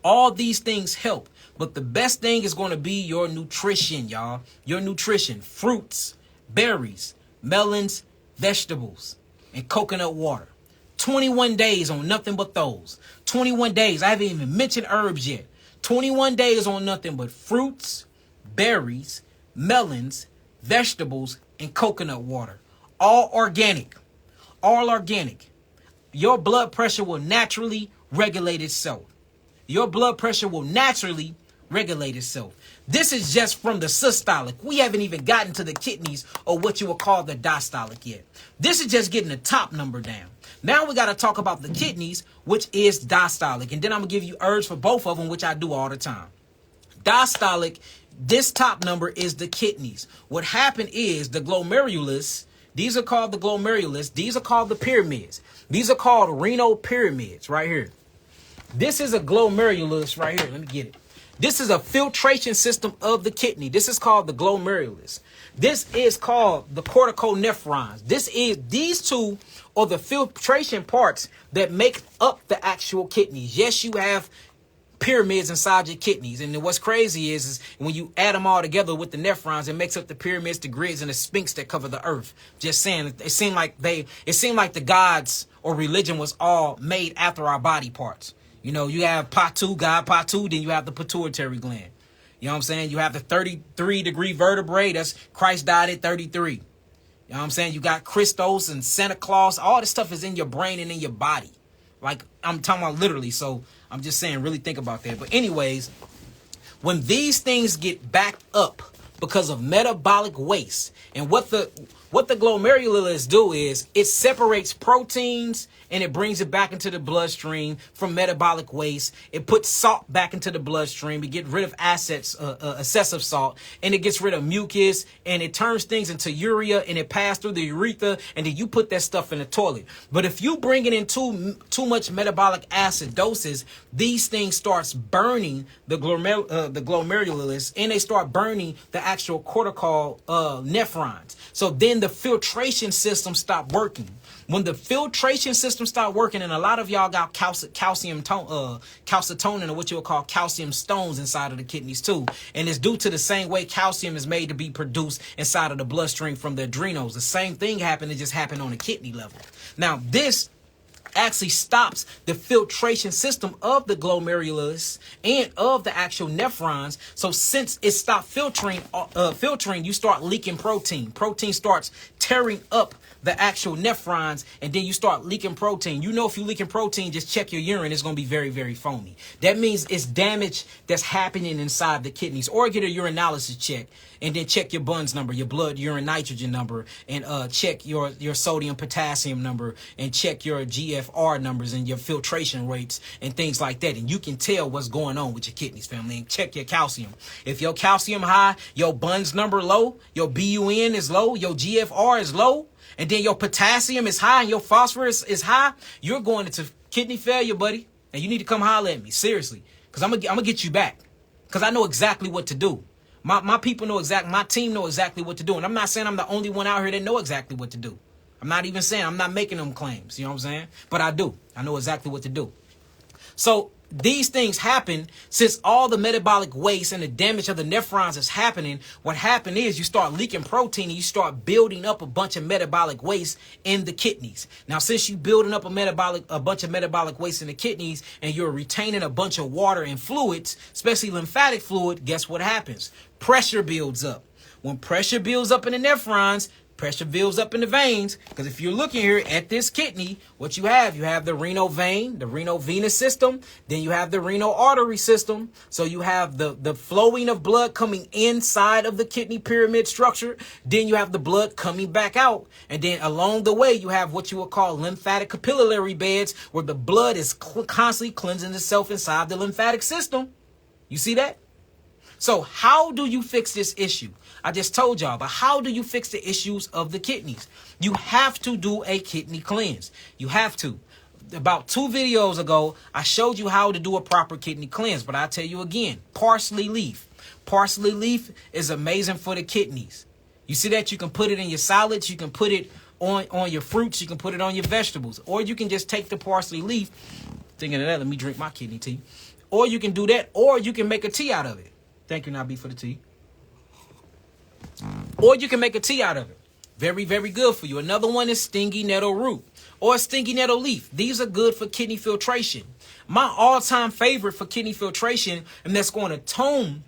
All these things help. But the best thing is going to be your nutrition, y'all. Your nutrition. Fruits, berries, melons, vegetables, and coconut water. 21 days on nothing but those. 21 days. I haven't even mentioned herbs yet. 21 days on nothing but fruits, berries, melons, vegetables, and coconut water. All organic. All organic. Your blood pressure will naturally regulate itself. Your blood pressure will naturally regulate itself. This is just from the systolic. We haven't even gotten to the kidneys or what you would call the diastolic yet. This is just getting the top number down. Now we got to talk about the kidneys, which is diastolic. And then I'm going to give you herbs for both of them, which I do all the time. Diastolic, this top number is the kidneys. What happened is the glomerulus, these are called the glomerulus. These are called the pyramids. These are called renal pyramids right here. This is a glomerulus right here. Let me get it. This is a filtration system of the kidney. This is called the glomerulus. This is called the corticonephrons. These two are the filtration parts that make up the actual kidneys. Yes, you have pyramids inside your kidneys. And what's crazy is when you add them all together with the nephrons, it makes up the pyramids, the grids, and the sphinx that cover the earth. Just saying, it seemed like the gods or religion was all made after our body parts. You know, you have Patu, God Patu, then you have the pituitary gland. You know what I'm saying? You have the 33-degree vertebrae. That's Christ died at 33. You know what I'm saying? You got Christos and Santa Claus. All this stuff is in your brain and in your body. Like, I'm talking about literally. So I'm just saying, really think about that. But anyways, when these things get backed up because of metabolic waste, and what the glomerulus do is it separates proteins and it brings it back into the bloodstream from metabolic waste. It puts salt back into the bloodstream. It gets rid of excessive salt, and it gets rid of mucus, and it turns things into urea, and it passes through the urethra, and then you put that stuff in the toilet. But if you bring it in too much metabolic acidosis, these things starts burning the glomerulus, and they start burning the actual cortical nephrons. So then the filtration system stop working. When the filtration system start working, and a lot of y'all got calcitonin, or what you would call calcium stones inside of the kidneys too. And it's due to the same way calcium is made to be produced inside of the bloodstream from the adrenals. The same thing happened. It just happened on a kidney level. Now, this actually stops the filtration system of the glomerulus and of the actual nephrons. So since it stopped filtering, you start leaking protein. Protein starts tearing up the actual nephrons, and then you start leaking protein. You know, if you're leaking protein, just check your urine. It's going to be very, very foamy. That means it's damage that's happening inside the kidneys. Or get a urinalysis check, and then check your Bun's number, your blood urine nitrogen number, and check your sodium potassium number, and check your GFR numbers and your filtration rates and things like that. And you can tell what's going on with your kidneys, family. And check your calcium. If your calcium high, your Bun's number low, your BUN is low, your GFR is low, and then your potassium is high and your phosphorus is high, you're going into kidney failure, buddy. And you need to come holler at me, seriously. Because I'm gonna get you back. Because I know exactly what to do. My people know my team know exactly what to do. And I'm not saying I'm the only one out here that know exactly what to do. I'm not even saying, I'm not making them claims, you know what I'm saying? But I do. I know exactly what to do. So these things happen since all the metabolic waste and the damage of the nephrons is happening. What happened is you start leaking protein and you start building up a bunch of metabolic waste in the kidneys. Now, since you're building up a bunch of metabolic waste in the kidneys and you're retaining a bunch of water and fluids, especially lymphatic fluid, guess what happens? Pressure builds up. When pressure builds up in the nephrons, pressure builds up in the veins, because if you're looking here at this kidney, what you have the renal vein, the renal venous system, then you have the renal artery system. So you have the flowing of blood coming inside of the kidney pyramid structure. Then you have the blood coming back out. And then along the way, you have what you would call lymphatic capillary beds, where the blood is constantly cleansing itself inside the lymphatic system. You see that? So how do you fix this issue? I just told y'all, but how do you fix the issues of the kidneys? You have to do a kidney cleanse. You have to. About 2 videos ago, I showed you how to do a proper kidney cleanse, but I'll tell you again, parsley leaf. Parsley leaf is amazing for the kidneys. You see that? You can put it in your salads. You can put it on your fruits. You can put it on your vegetables. Or you can just take the parsley leaf. Thinking of that, let me drink my kidney tea. Or you can do that, or you can make a tea out of it. Thank you, Nabi, for the tea. Or you can make a tea out of it. Very, very good for you. Another one is stingy nettle root or stingy nettle leaf. These are good for kidney filtration. My all-time favorite for kidney filtration, and that's going to tone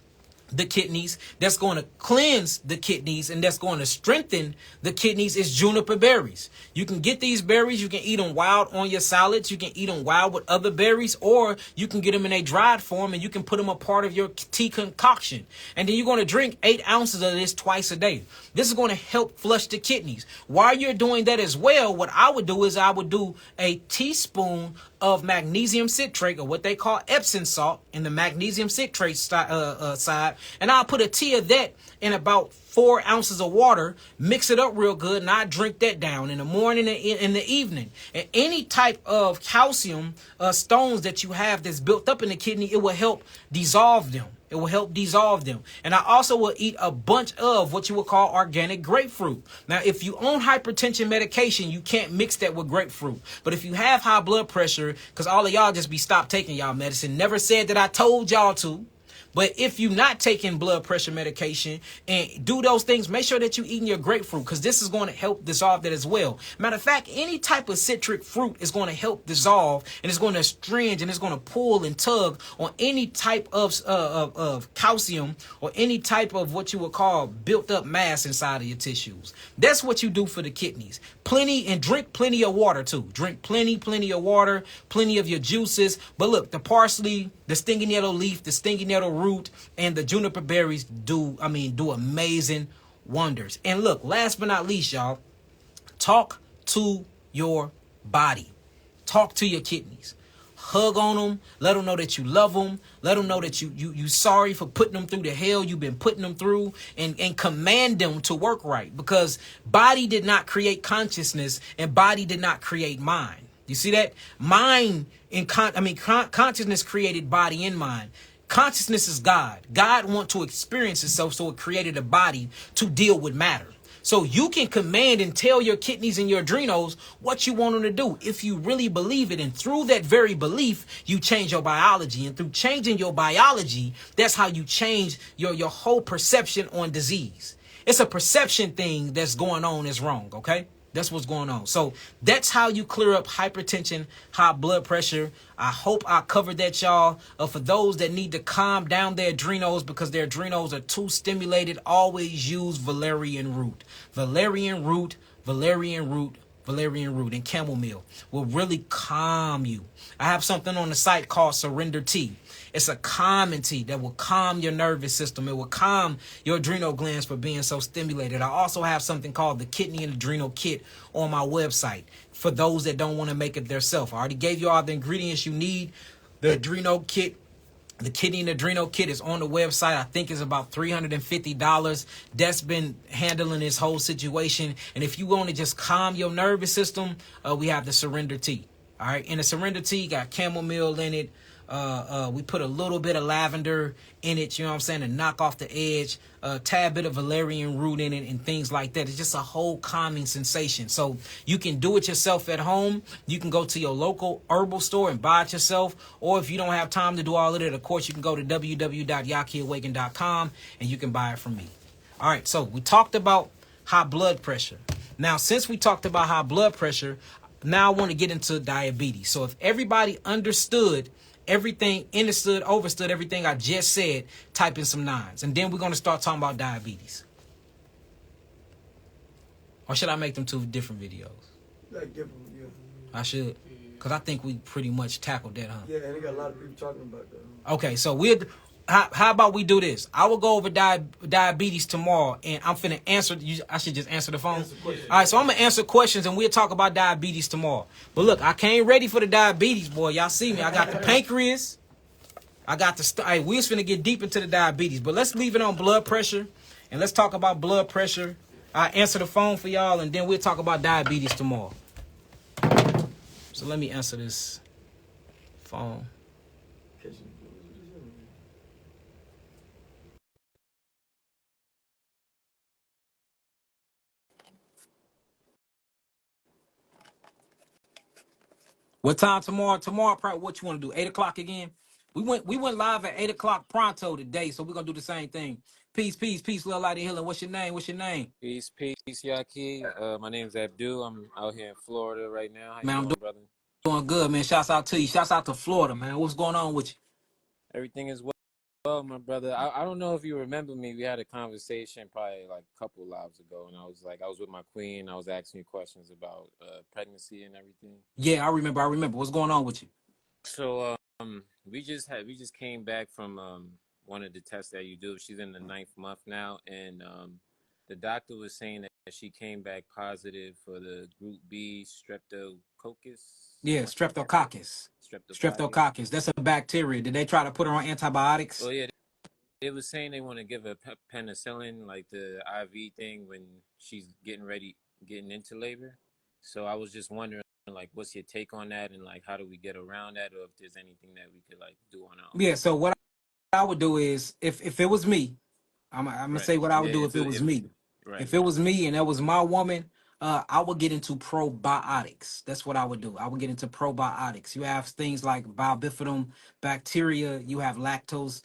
the kidneys, that's going to cleanse the kidneys, and that's going to strengthen the kidneys, is juniper berries. You can get these berries. You can eat them wild on your salads. You can eat them wild with other berries, or you can get them in a dried form and you can put them a part of your tea concoction. And then you're going to drink 8 ounces of this twice a day. This is going to help flush the kidneys. While you're doing that as well, what I would do is I would do a teaspoon of magnesium citrate, or what they call Epsom salt, in the magnesium citrate side, and I'll put a tea of that in about 4 ounces of water, mix it up real good, and I drink that down in the morning and in the evening. And any type of calcium stones that you have that's built up in the kidney, it will help dissolve them. It will help dissolve them. And I also will eat a bunch of what you would call organic grapefruit. Now, if you own hypertension medication, you can't mix that with grapefruit. But if you have high blood pressure, because all of y'all just be stopped taking y'all medicine, never said that I told y'all to. But if you're not taking blood pressure medication and do those things, make sure that you're eating your grapefruit, because this is going to help dissolve that as well. Matter of fact, any type of citric fruit is going to help dissolve, and it's going to astringe, and it's going to pull and tug on any type of calcium or any type of what you would call built up mass inside of your tissues. That's what you do for the kidneys. Plenty, and drink plenty of water too. Drink plenty of water, plenty of your juices. But look, the parsley, the stingy nettle leaf, the stingy nettle root, and the juniper berries do amazing wonders. And look, last but not least, y'all, talk to your body. Talk to your kidneys. Hug on them. Let them know that you love them. Let them know that you sorry for putting them through the hell you've been putting them through, and command them to work right, because body did not create consciousness and body did not create mind. You see that? Mind and consciousness created body and mind. Consciousness is God. God wants to experience itself, so it created a body to deal with matter. So you can command and tell your kidneys and your adrenals what you want them to do if you really believe it. And through that very belief, you change your biology. And through changing your biology, that's how you change your whole perception on disease. It's a perception thing that's going on is wrong, okay? That's what's going on. So that's how you clear up hypertension, high blood pressure. I hope I covered that, y'all. For those that need to calm down their adrenals because their adrenals are too stimulated, always use valerian root. Valerian root, valerian root, valerian root, and chamomile will really calm you. I have something on the site called Surrender Tea. It's a calming tea that will calm your nervous system. It will calm your adrenal glands for being so stimulated. I also have something called the Kidney and Adrenal Kit on my website for those that don't want to make it themselves. I already gave you all the ingredients you need. The adrenal kit, the Kidney and Adrenal Kit, is on the website. I think it's about $350. That's been handling this whole situation. And if you want to just calm your nervous system, we have the Surrender Tea. All right. And the Surrender Tea got chamomile in it. We put a little bit of lavender in it, you know what I'm saying, to knock off the edge, a tad bit of valerian root in it and things like that. It's just a whole calming sensation. So you can do it yourself at home. You can go to your local herbal store and buy it yourself. Or if you don't have time to do all of it, of course, you can go to www.yahkiawakened.com and you can buy it from me. All right, so we talked about high blood pressure. Now, since we talked about high blood pressure, now I want to get into diabetes. So if everybody understood everything, overstood everything I just said, type in some 9s. And then we're going to start talking about diabetes. Or should I make them 2 different videos? Like different, yeah. I should. Because I think we pretty much tackled that, huh? Yeah, and they got a lot of people talking about that. Okay, so how about we do this? I will go over diabetes tomorrow, and I'm finna answer. I should just answer the phone. All right, so I'm gonna answer questions, and we'll talk about diabetes tomorrow. But look, I came ready for the diabetes, boy. Y'all see me? I got the pancreas. I got to. Hey, we was finna get deep into the diabetes, but let's leave it on blood pressure, and let's talk about blood pressure. I answer the phone for y'all, and then we'll talk about diabetes tomorrow. So let me answer this phone. What time tomorrow? Tomorrow, probably what you want to do? 8 o'clock again? We went live at 8 o'clock pronto today, so we're gonna do the same thing. Peace, peace, peace, little light of healing. What's your name? What's your name? Peace, peace, Yahki. My name's Abdul. I'm out here in Florida right now. How you Man, I'm doing, brother? doing good, man. Shouts out to you. Shouts out to Florida, man. What's going on with you? Everything is well, my brother. I don't know if you remember me. We had a conversation probably like a couple lives ago, and I was with my queen. I was asking you questions about pregnancy and everything. Yeah, I remember. What's going on with you? So we just came back from one of the tests that you do. She's in the 9th month now, and the doctor was saying that she came back positive for the group B streptococcus. Yeah, streptococcus. Streptococcus. Streptococcus. That's a bacteria. Did they try to put her on antibiotics? Oh yeah, they was saying they want to give her penicillin, like the IV thing, when she's getting into labor. So I was just wondering, like, what's your take on that, and like, how do we get around that, or if there's anything that we could like do on our own? Yeah. So what I would do is, if it was me, I'm gonna Right. say what I would Yeah. do if it was me. Right. If it was me and that was my woman, I would get into probiotics. That's what I would do. I would get into probiotics. You have things like bifidum bacteria. You have lactose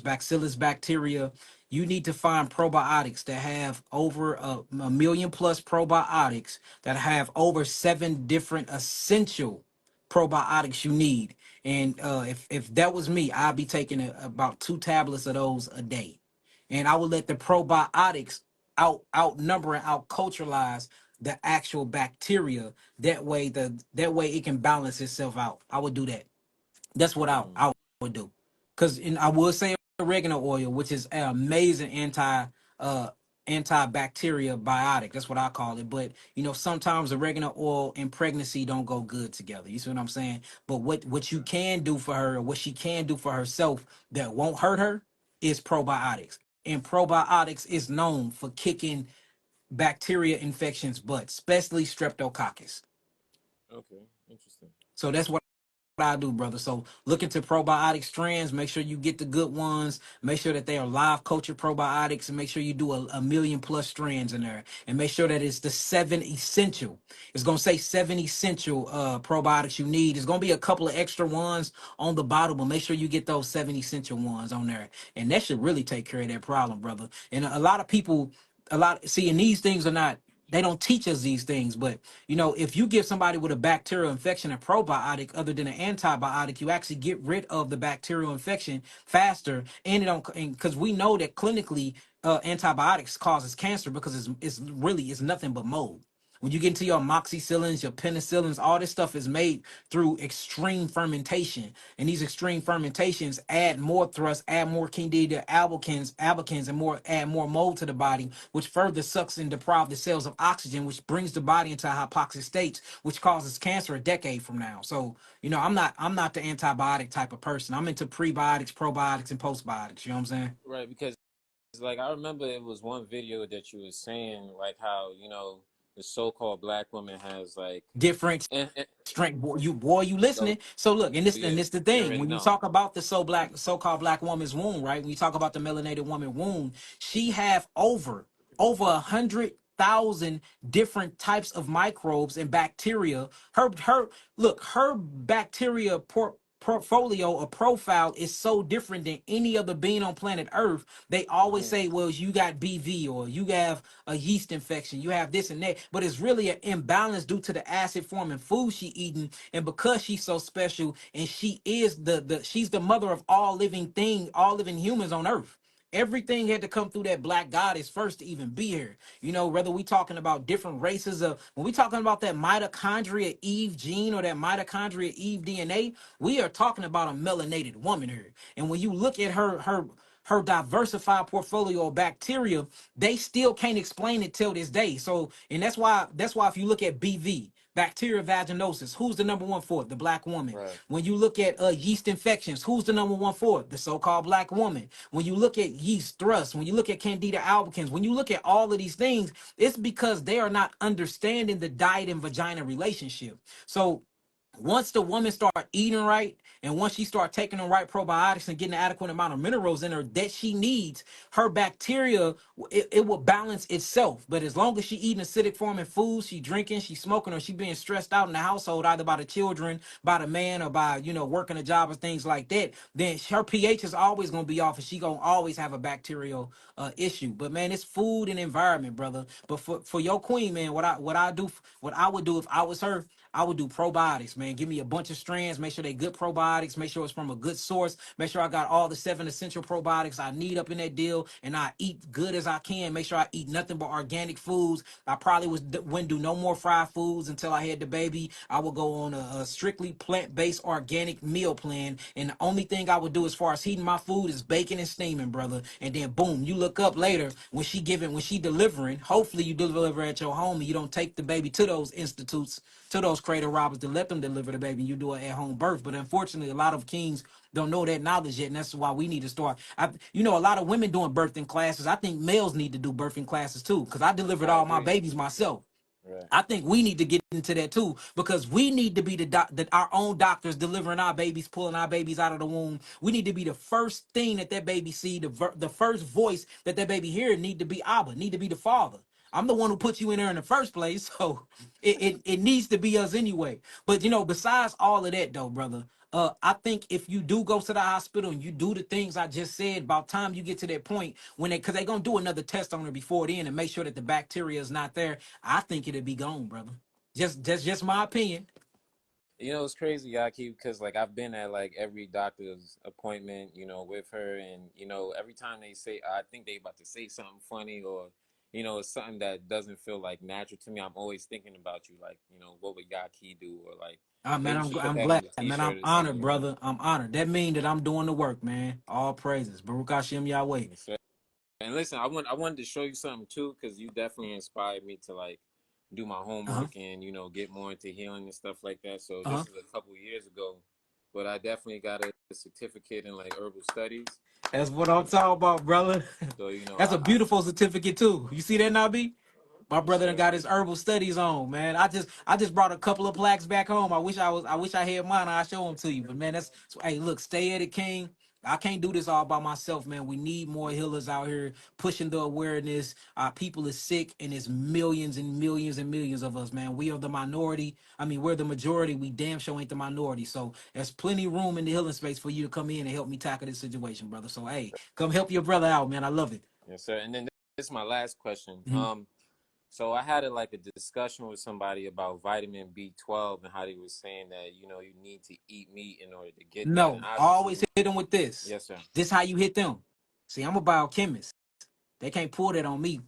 bacillus bacteria. You need to find probiotics that have over a million plus probiotics that have over 7 different essential probiotics you need. And if that was me, I'd be taking about 2 tablets of those a day, and I would let the probiotics outnumber and out culturalize the actual bacteria. That way it can balance itself out. I would do that. That's what I would do. Because I would say oregano oil, which is an amazing uh antibacteria biotic. That's what I call it. But sometimes oregano oil and pregnancy don't go good together. You see what I'm saying? But what you can do for her, or what she can do for herself that won't hurt her, is probiotics. And probiotics is known for kicking bacteria infections butt, especially streptococcus. Okay. Interesting. So that's what I do, brother. So look into probiotic strands. Make sure you get the good ones. Make sure that they are live culture probiotics, and make sure you do a million plus strands in there. And make sure that it's the 7 essential. It's gonna say 7 essential probiotics you need. It's gonna be a couple of extra ones on the bottle, but make sure you get those 7 essential ones on there. And that should really take care of that problem, brother. And a lot of people, and these things are not. They don't teach us these things, but if you give somebody with a bacterial infection a probiotic other than an antibiotic, you actually get rid of the bacterial infection faster. And it don't, because we know that clinically, antibiotics causes cancer because it's nothing but mold. When you get into your amoxicillins, your penicillins, all this stuff is made through extreme fermentation. And these extreme fermentations add more thrust, add more candida albicans, and add more mold to the body, which further sucks and deprives the cells of oxygen, which brings the body into hypoxic states, which causes cancer a decade from now. So, I'm not the antibiotic type of person. I'm into prebiotics, probiotics, and postbiotics. You know what I'm saying? Right. Because like I remember it was one video that you was saying like how the so-called black woman has like Different and strength. You oh listening. So look, and yeah, this the you thing, already when you know. talk about the so-called black woman's wound, right? When you talk about the melanated woman wound, she have over 100,000 different types of microbes and bacteria. Her bacteria portfolio or profile is so different than any other being on planet Earth. They always Hmm. say, well, you got BV, or you have a yeast infection, you have this and that, but it's really an imbalance due to the acid forming food she eating. And because she's so special, and she is she's the mother of all living humans on Earth. Everything had to come through that black goddess first to even be here. Whether we talking about different races of, when we talking about that mitochondria Eve gene or that mitochondria Eve DNA, we are talking about a melanated woman here. And when you look at her diversified portfolio of bacteria, they still can't explain it till this day. So, and that's why if you look at BV, Bacterial vaginosis, who's the number one for it? The black woman. Right. When you look at yeast infections, who's the number one for it? The so-called black woman. When you look at yeast thrusts, when you look at Candida albicans, when you look at all of these things, it's because they are not understanding the diet and vagina relationship. So once the woman start eating right, and once she start taking the right probiotics and getting the adequate amount of minerals in her that she needs, her bacteria, it will balance itself. But as long as she eating acidic forming foods, she drinking, she smoking, or she being stressed out in the household, either by the children, by the man, or by, you know, working a job or things like that, then her pH is always going to be off, and she going to always have a bacterial issue. But man, it's food and environment, brother. But for your queen, man, what I would do if I was her, I would do probiotics, man. Give me a bunch of strands. Make sure they good probiotics. Make sure it's from a good source. Make sure I got all the 7 essential probiotics I need up in that deal. And I eat good as I can. Make sure I eat nothing but organic foods. I probably wouldn't do no more fried foods until I had the baby. I would go on a strictly plant-based organic meal plan. And the only thing I would do as far as heating my food is baking and steaming, brother. And then boom, you look up later when she delivering. Hopefully you deliver at your home and you don't take the baby to those institutes, to those cradle robbers, to let them deliver the baby. You do it at home birth. But unfortunately, a lot of kings don't know that knowledge yet, and that's why we need to start. You know, a lot of women doing birthing classes. I think males need to do birthing classes too, because I delivered I all my agree. babies myself. Right. I think we need to get into that too, because we need to be our own doctors, delivering our babies, pulling our babies out of the womb. We need to be the first thing that baby see, the first voice that baby hear need to be Abba, need to be the father. I'm the one who put you in there in the first place, so it needs to be us anyway. But you know, besides all of that though, brother, I think if you do go to the hospital and you do the things I just said, about time you get to that point when because they're gonna do another test on her before then and make sure that the bacteria is not there. I think it'll be gone, brother. Just my opinion. You know, it's crazy, Yaki, because like I've been at like every doctor's appointment, you know, with her, and you know, every time they say, I think they about to say something funny, or you know, it's something that doesn't feel like natural to me. I'm always thinking about you, like, you know, what would Yaki do, or like Man, maybe she put I'm that on glad, the man. T-shirt I'm or honored, something, you know. brother. I'm honored. That means that I'm doing the work, man. All praises. Baruch Hashem Yahweh. And, so, and listen, I wanted to show you something too, because you definitely inspired me to like do my Uh huh. homework and you know get more into healing and stuff like that. So Uh this huh. is a couple years ago, but I definitely got a certificate in like herbal studies. That's what I'm talking about, brother. So you know, That's a beautiful certificate too. You see that, Nabi? My yes, brother done sir. got his herbal studies on, man. I just brought a couple of plaques back home. I wish I had mine. I'll show them to you. But man, that's hey, look, stay at it, King. I can't do this all by myself, man. We need more healers out here pushing the awareness. Our people is sick, and it's millions and millions and millions of us, man. We are the minority. I mean, we're the majority. We damn sure ain't the minority. So there's plenty room in the healing space for you to come in and help me tackle this situation, brother. So hey, come help your brother out, man. I love it. Yes, sir. And then this is my last question. Mhm. So I had like a discussion with somebody about vitamin B12 and how they were saying that you know you need to eat meat in order to get that, and No, obviously, always hit them with this. yes, sir. This how you hit them. See, I'm a biochemist. They can't pull that on me.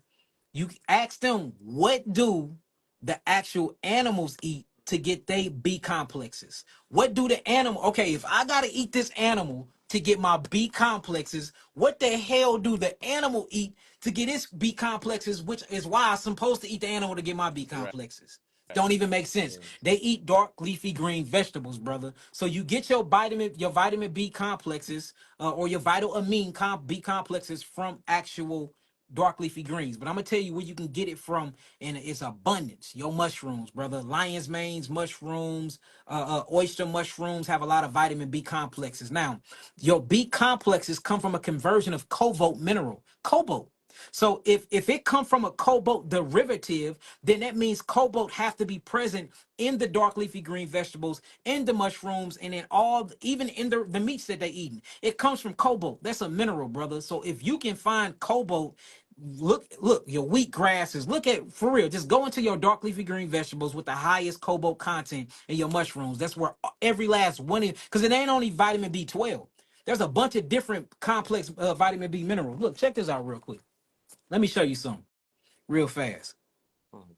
You ask them, what do the actual animals eat to get they B complexes? What do the animal? Okay, if I gotta eat this animal to get my B complexes, what the hell do the animal eat to get its B complexes? Which is why I'm supposed to eat the animal to get my B Right. complexes. Don't even make sense. Yeah. They eat dark leafy green vegetables, brother. So you get your vitamin B complexes, or your vital B complexes from actual dark leafy greens. But I'm gonna tell you where you can get it from, and it's abundance. Your mushrooms, brother. Lion's manes, mushrooms, oyster mushrooms have a lot of vitamin B complexes. Now, your B complexes come from a conversion of cobalt mineral, cobalt. So if it come from a cobalt derivative, then that means cobalt have to be present in the dark leafy green vegetables, in the mushrooms, and in all, even in the meats that they eating. It comes from cobalt. That's a mineral, brother. So if you can find cobalt, look your wheat grasses, look at, for real, just go into your dark leafy green vegetables with the highest cobalt content, in your mushrooms. That's where every last one is, because it ain't only vitamin B12. There's a bunch of different complex vitamin B minerals. Look, check this out real quick. Let me show you something real fast. Mhm.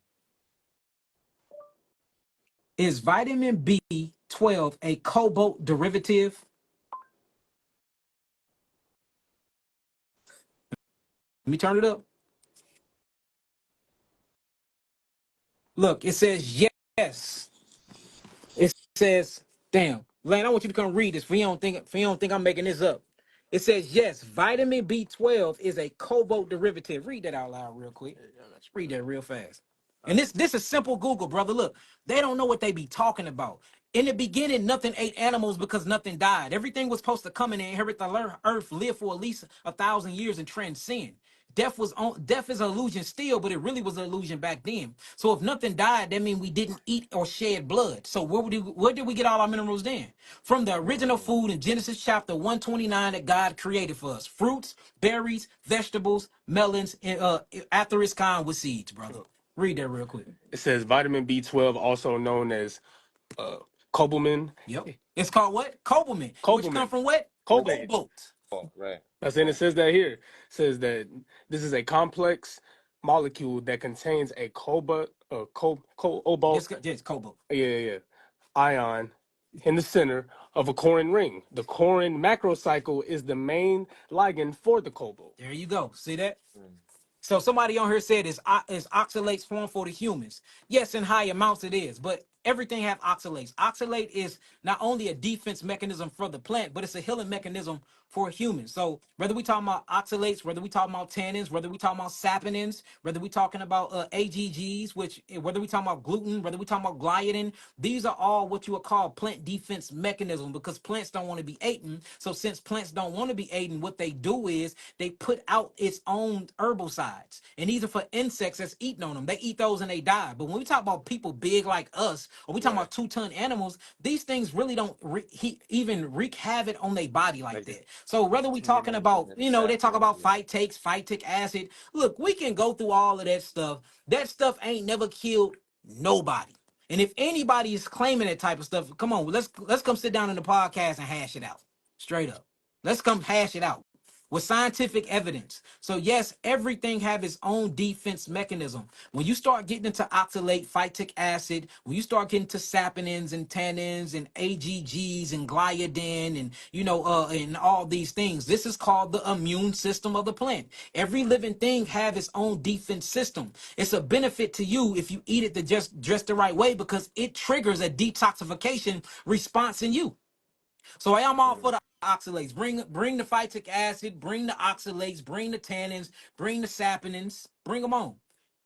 Is vitamin B12 a cobalt derivative? Let me turn it up. Look, it says yes. yes. It says, damn, Lane, I want you to come read this for you don't think I'm making this up. It says, yes, vitamin B12 is a cobalt derivative. Read that out loud real quick. Let's read that real fast. And this is simple Google, brother. Look, they don't know what they be talking about. In the beginning, nothing ate animals because nothing died. Everything was supposed to come and inherit the earth, live for at least 1,000 years and transcend. Death is an illusion still, but it really was an illusion back then. So if nothing died, that means we didn't eat or shed blood. So where did we get all our minerals then? From the original food in Genesis chapter 129 that God created for us: fruits, berries, vegetables, melons, and after its kind with seeds, brother. Read that real quick. It says vitamin B12, also known as cobalamin. Yep. It's called what? Cobalamin, which come from what? Cobalt. Cobalt. Oh, right. That's and it says that here. It says that this is a complex molecule that contains a cobalt, cobalt, It's cobalt. yeah, ion in the center of a Corin ring. The Corin macrocycle is the main ligand for the cobalt. There you go. See that? So somebody on here said is oxalates formed for the humans. Yes, in high amounts it is, but everything have oxalates. Oxalate is not only a defense mechanism for the plant, but it's a healing mechanism for humans. So whether we talking about oxalates, whether we talking about tannins, whether we talking about saponins, whether we talking about AGGs, whether we talking about gluten, whether we talking about gliadin, these are all what you would call plant defense mechanism, because plants don't want to be eaten. So since plants don't want to be eaten, what they do is they put out its own herbicides, and these are for insects that's eating on them. They eat those and they die. But when we talk about people big like us, or we talking about 2-ton animals, these things really don't even wreak havoc on their body like that. So whether we talking about, they talk about phytic acid. Look, we can go through all of that stuff. That stuff ain't never killed nobody. And if anybody is claiming that type of stuff, come on, let's come sit down in the podcast and hash it out. Straight up. Let's come hash it out with scientific evidence. So yes, everything have its own defense mechanism. When you start getting into oxalate, phytic acid, when you start getting to saponins and tannins and AGGs and gliadin and and all these things, this is called the immune system of the plant. Every living thing have its own defense system. It's a benefit to you if you eat it just the right way, because it triggers a detoxification response in you. So I am all for the oxalates. Bring the phytic acid, bring the oxalates, bring the tannins, bring the saponins, bring them on.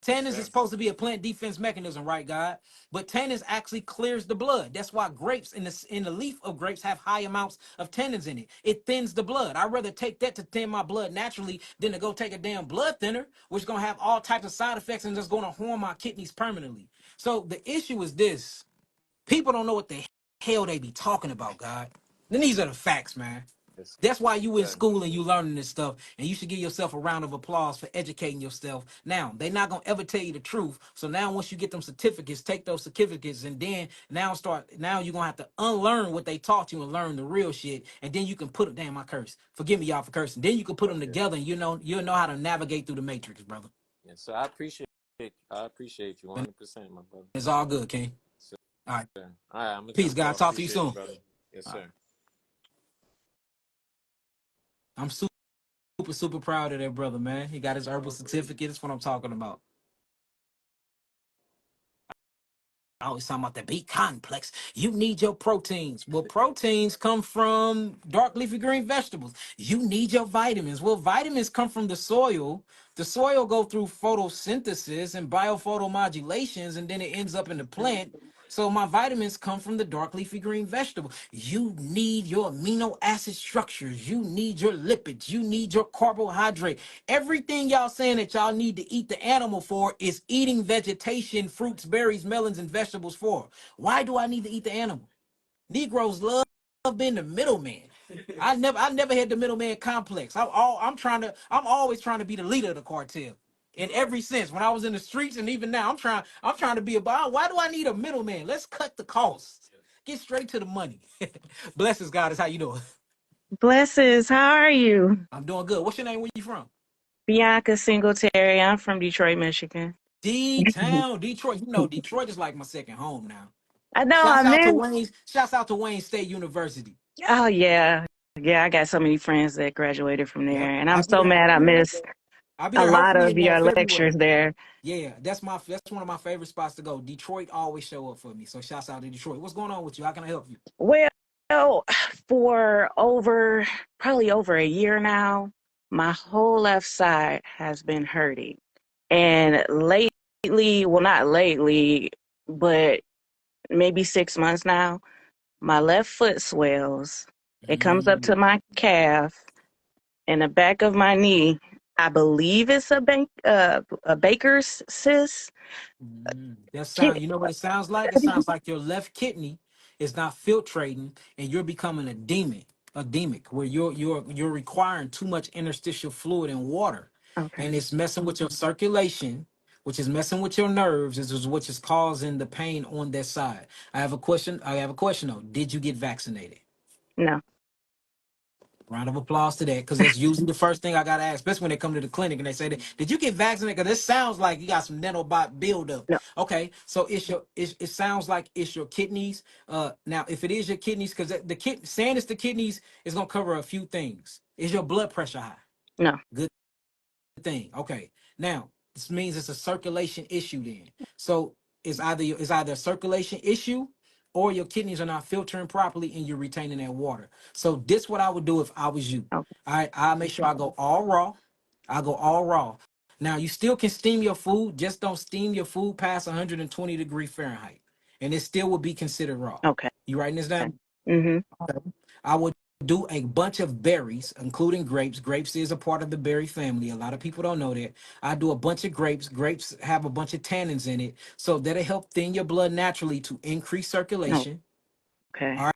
Tannins is supposed to be a plant defense mechanism, right, God? But tannins actually clears the blood. That's why grapes in the leaf of grapes have high amounts of tannins in it. It thins the blood. I'd rather take that to thin my blood naturally than to go take a damn blood thinner, which is gonna have all types of side effects and just gonna harm my kidneys permanently. So the issue is this: people don't know what the hell they be talking about, God. Then these are the facts, man. That's why you in school and you learning this stuff, and you should give yourself a round of applause for educating yourself. Now, they're not gonna ever tell you the truth. So now once you get them certificates, take those certificates, and then now you're gonna have to unlearn what they taught you and learn the real shit. And then you can put it, damn, I curse. Forgive me, y'all, for cursing. Then you can put them together, and you'll know how to navigate through the matrix, brother. Yeah, so I appreciate you 100%, my brother. It's all good, King. So, All right. all right, I'm gonna Peace, guys. Talk to you soon. brother. Yes, sir. I'm super proud of that brother, man. He got his herbal certificate. That's what I'm talking about. I always talking about the B complex. You need your proteins. Well, proteins come from dark leafy green vegetables. You need your vitamins. Well, vitamins come from the soil. The soil go through photosynthesis and biophotomodulations, and then it ends up in the plant. So my vitamins come from the dark leafy green vegetable. You need your amino acid structures. You need your lipids. You need your carbohydrate. Everything y'all saying that y'all need to eat the animal for is eating vegetation, fruits, berries, melons, and vegetables for. Why do I need to eat the animal? Negroes love being the middleman. I never had the middleman complex. I'm always trying to be the leader of the cartel. In every sense, when I was in the streets and even now, I'm trying to be about. Why do I need a middleman? Let's cut the costs. Get straight to the money. Blessings, God. Is how you doing? Blesses, how are you? I'm doing good. What's your name? Where you from? Bianca Singletary. I'm from Detroit, Michigan. D-Town, Detroit. Detroit is like my second home now. I know Shouts I'm out to in. Wayne. Shouts out to Wayne State University. Oh yeah. Yeah, I got so many friends that graduated from there. Yep. And I'm so mad I missed I'll be a there lot hopefully of in your February. lectures there. Yeah, that's one of my favorite spots to go. Detroit always show up for me. So shouts out to Detroit. What's going on with you? How can I help you? Well, for probably over a year now, my whole left side has been hurting. And lately, well, not lately, but maybe 6 months now, my left foot swells. It comes up Mm, to my calf and the back of my knee. I believe it's a Baker's cyst. That Can, sound, you know what it sounds like? It sounds like your left kidney is not filtrating and you're becoming edemic, where you're requiring too much interstitial fluid and water. okay, And it's messing with your circulation, which is messing with your nerves, is which is causing the pain on that side. I have a question though. Did you get vaccinated? no, Round of applause to that, because that's usually the first thing I gotta ask, especially when they come to the clinic and they say, "Did you get vaccinated?" Because this sounds like you got some nanobot buildup. no, Okay, so it sounds like it's your kidneys. Now if it is your kidneys, because saying it's the kidneys is gonna cover a few things. Is your blood pressure high? no. Good thing. Okay. Now, this means it's a circulation issue then. So it's either a circulation issue or your kidneys are not filtering properly and you're retaining that water. So this what I would do if I was you. Okay, All right, I'll make sure I go all raw. I go all raw. Now you still can steam your food, just don't steam your food past 120 degrees Fahrenheit. And it still would be considered raw. okay. You writing this down? Mm-hmm. Okay. I would do a bunch of berries, including grapes. Grapes is a part of the berry family. A lot of people don't know that. I do a bunch of grapes. Grapes have a bunch of tannins in it, so that'll help thin your blood naturally to increase circulation. Okay, All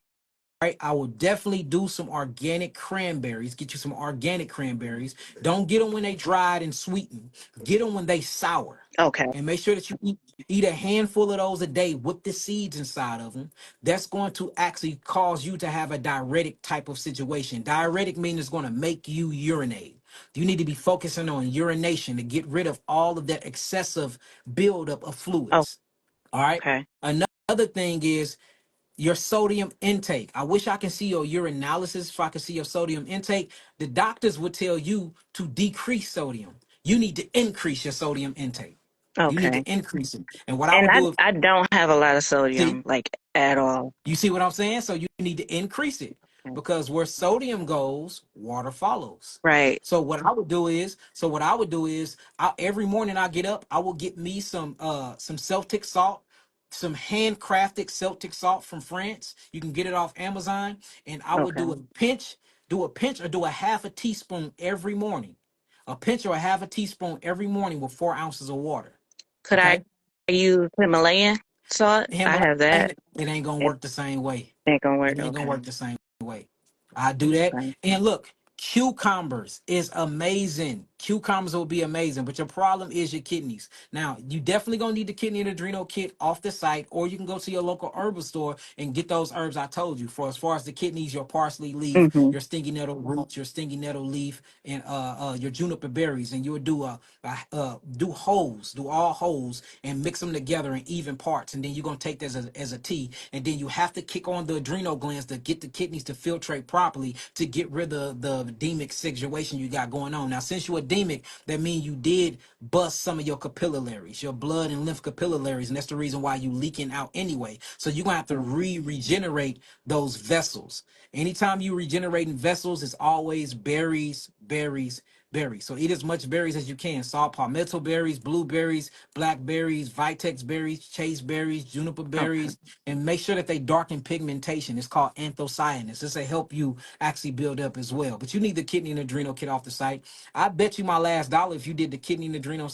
right. I will definitely do some organic cranberries. Get you some organic cranberries. Don't get them when they dried and sweetened. Get them when they sour. okay, And make sure that you eat a handful of those a day with the seeds inside of them. That's going to actually cause you to have a diuretic type of situation. Diuretic means it's going to make you urinate. You need to be focusing on urination to get rid of all of that excessive buildup of fluids. All right. okay, Another thing is your sodium intake. I wish I can see your urinalysis if I can see your sodium intake. The doctors would tell you to decrease sodium. You need to increase your sodium intake. You need to okay. increase it. And what I And would I do if I don't have a lot of see, sodium, like at all. you see what I'm saying? So you need to increase it Okay. because where sodium goes, water follows. Right. So what I would do is every morning I get up, I will get me some Celtic salt, some handcrafted Celtic salt from France. You can get it off Amazon, and I would Okay. do a pinch or do a half a teaspoon every morning. A pinch or a half a teaspoon every morning with 4 ounces of water. Could I Okay? use Himalayan salt? I Him, have that. it ain't gonna It work the same way. ain't gonna work. It ain't gonna Okay. work the same way. I do that. Okay. And look, cucumbers is amazing. Cucumbers will be amazing, but your problem is your kidneys. Now, you definitely gonna need the kidney and adrenal kit off the site, or you can go to your local herbal store and get those herbs I told you. For as far as the kidneys, your parsley leaf, Mm-hmm. your stinky nettle roots, your stinky nettle leaf, and your juniper berries, and you'll do all wholes, and mix them together in even parts, and then you're gonna take this as a tea, and then you have to kick on the adrenal glands to get the kidneys to filtrate properly to get rid of the edemic situation you got going on. Now, since you're edemic, that means you did bust some of your capillaries, your blood and lymph capillaries, and that's the reason why you leaking out anyway. So you're gonna have to regenerate those vessels. Anytime you regenerating vessels, it's always berries, berries, berries. So eat as much berries as you can. Saw palmetto berries, blueberries, blackberries, vitex berries, chase berries, juniper Okay. berries, and make sure that they darken pigmentation. It's called anthocyanins. This will help you actually build up as well. But you need the kidney and adrenal kit off the site. I bet you my last dollar if you did the kidney and adrenal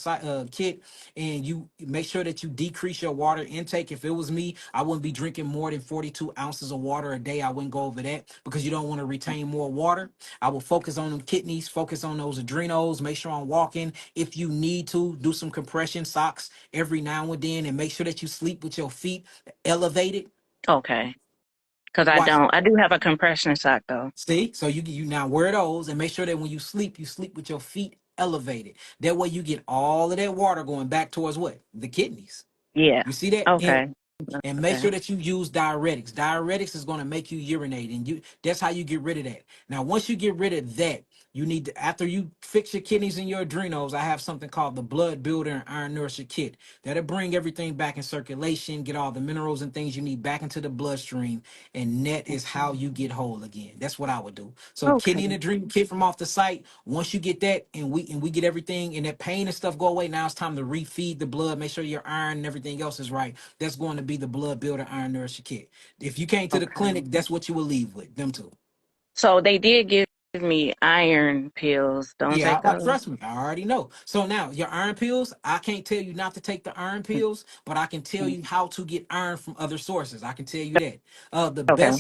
kit, and you make sure that you decrease your water intake. If it was me, I wouldn't be drinking more than 42 ounces of water a day. I wouldn't go over that because you don't want to retain more water. I will focus on them kidneys, focus on those adrenals, make sure I'm walking. If you need to, do some compression socks every now and then, and make sure that you sleep with your feet elevated. Okay. Because I Watch. don't. I do have a compression sock though. See, so you now wear those and make sure that when you sleep with your feet elevated. That way you get all of that water going back towards what? The kidneys. Yeah. You see that? And Okay. And make Okay. sure that you use diuretics. Diuretics is going to make you urinate, and that's how you get rid of that. Now, once you get rid of that, you need to, after you fix your kidneys and your adrenals, I have something called the blood builder and iron nourisher kit. That'll bring everything back in circulation, get all the minerals and things you need back into the bloodstream, and that is how you get whole again. That's what I would do. So kidney and Okay. adrenal kit from off the site. Once you get that, and we get everything and that pain and stuff go away, now it's time to refeed the blood. Make sure your iron and everything else is right. That's going to be the blood builder iron nourisher kit. If you came to the Okay. clinic, that's what you will leave with them two. So they did give me iron pills. Don't Yeah, take those. trust me, I already know. So now your iron pills, I can't tell you not to take the iron pills, but I can tell you how to get iron from other sources. I can tell you that. Okay.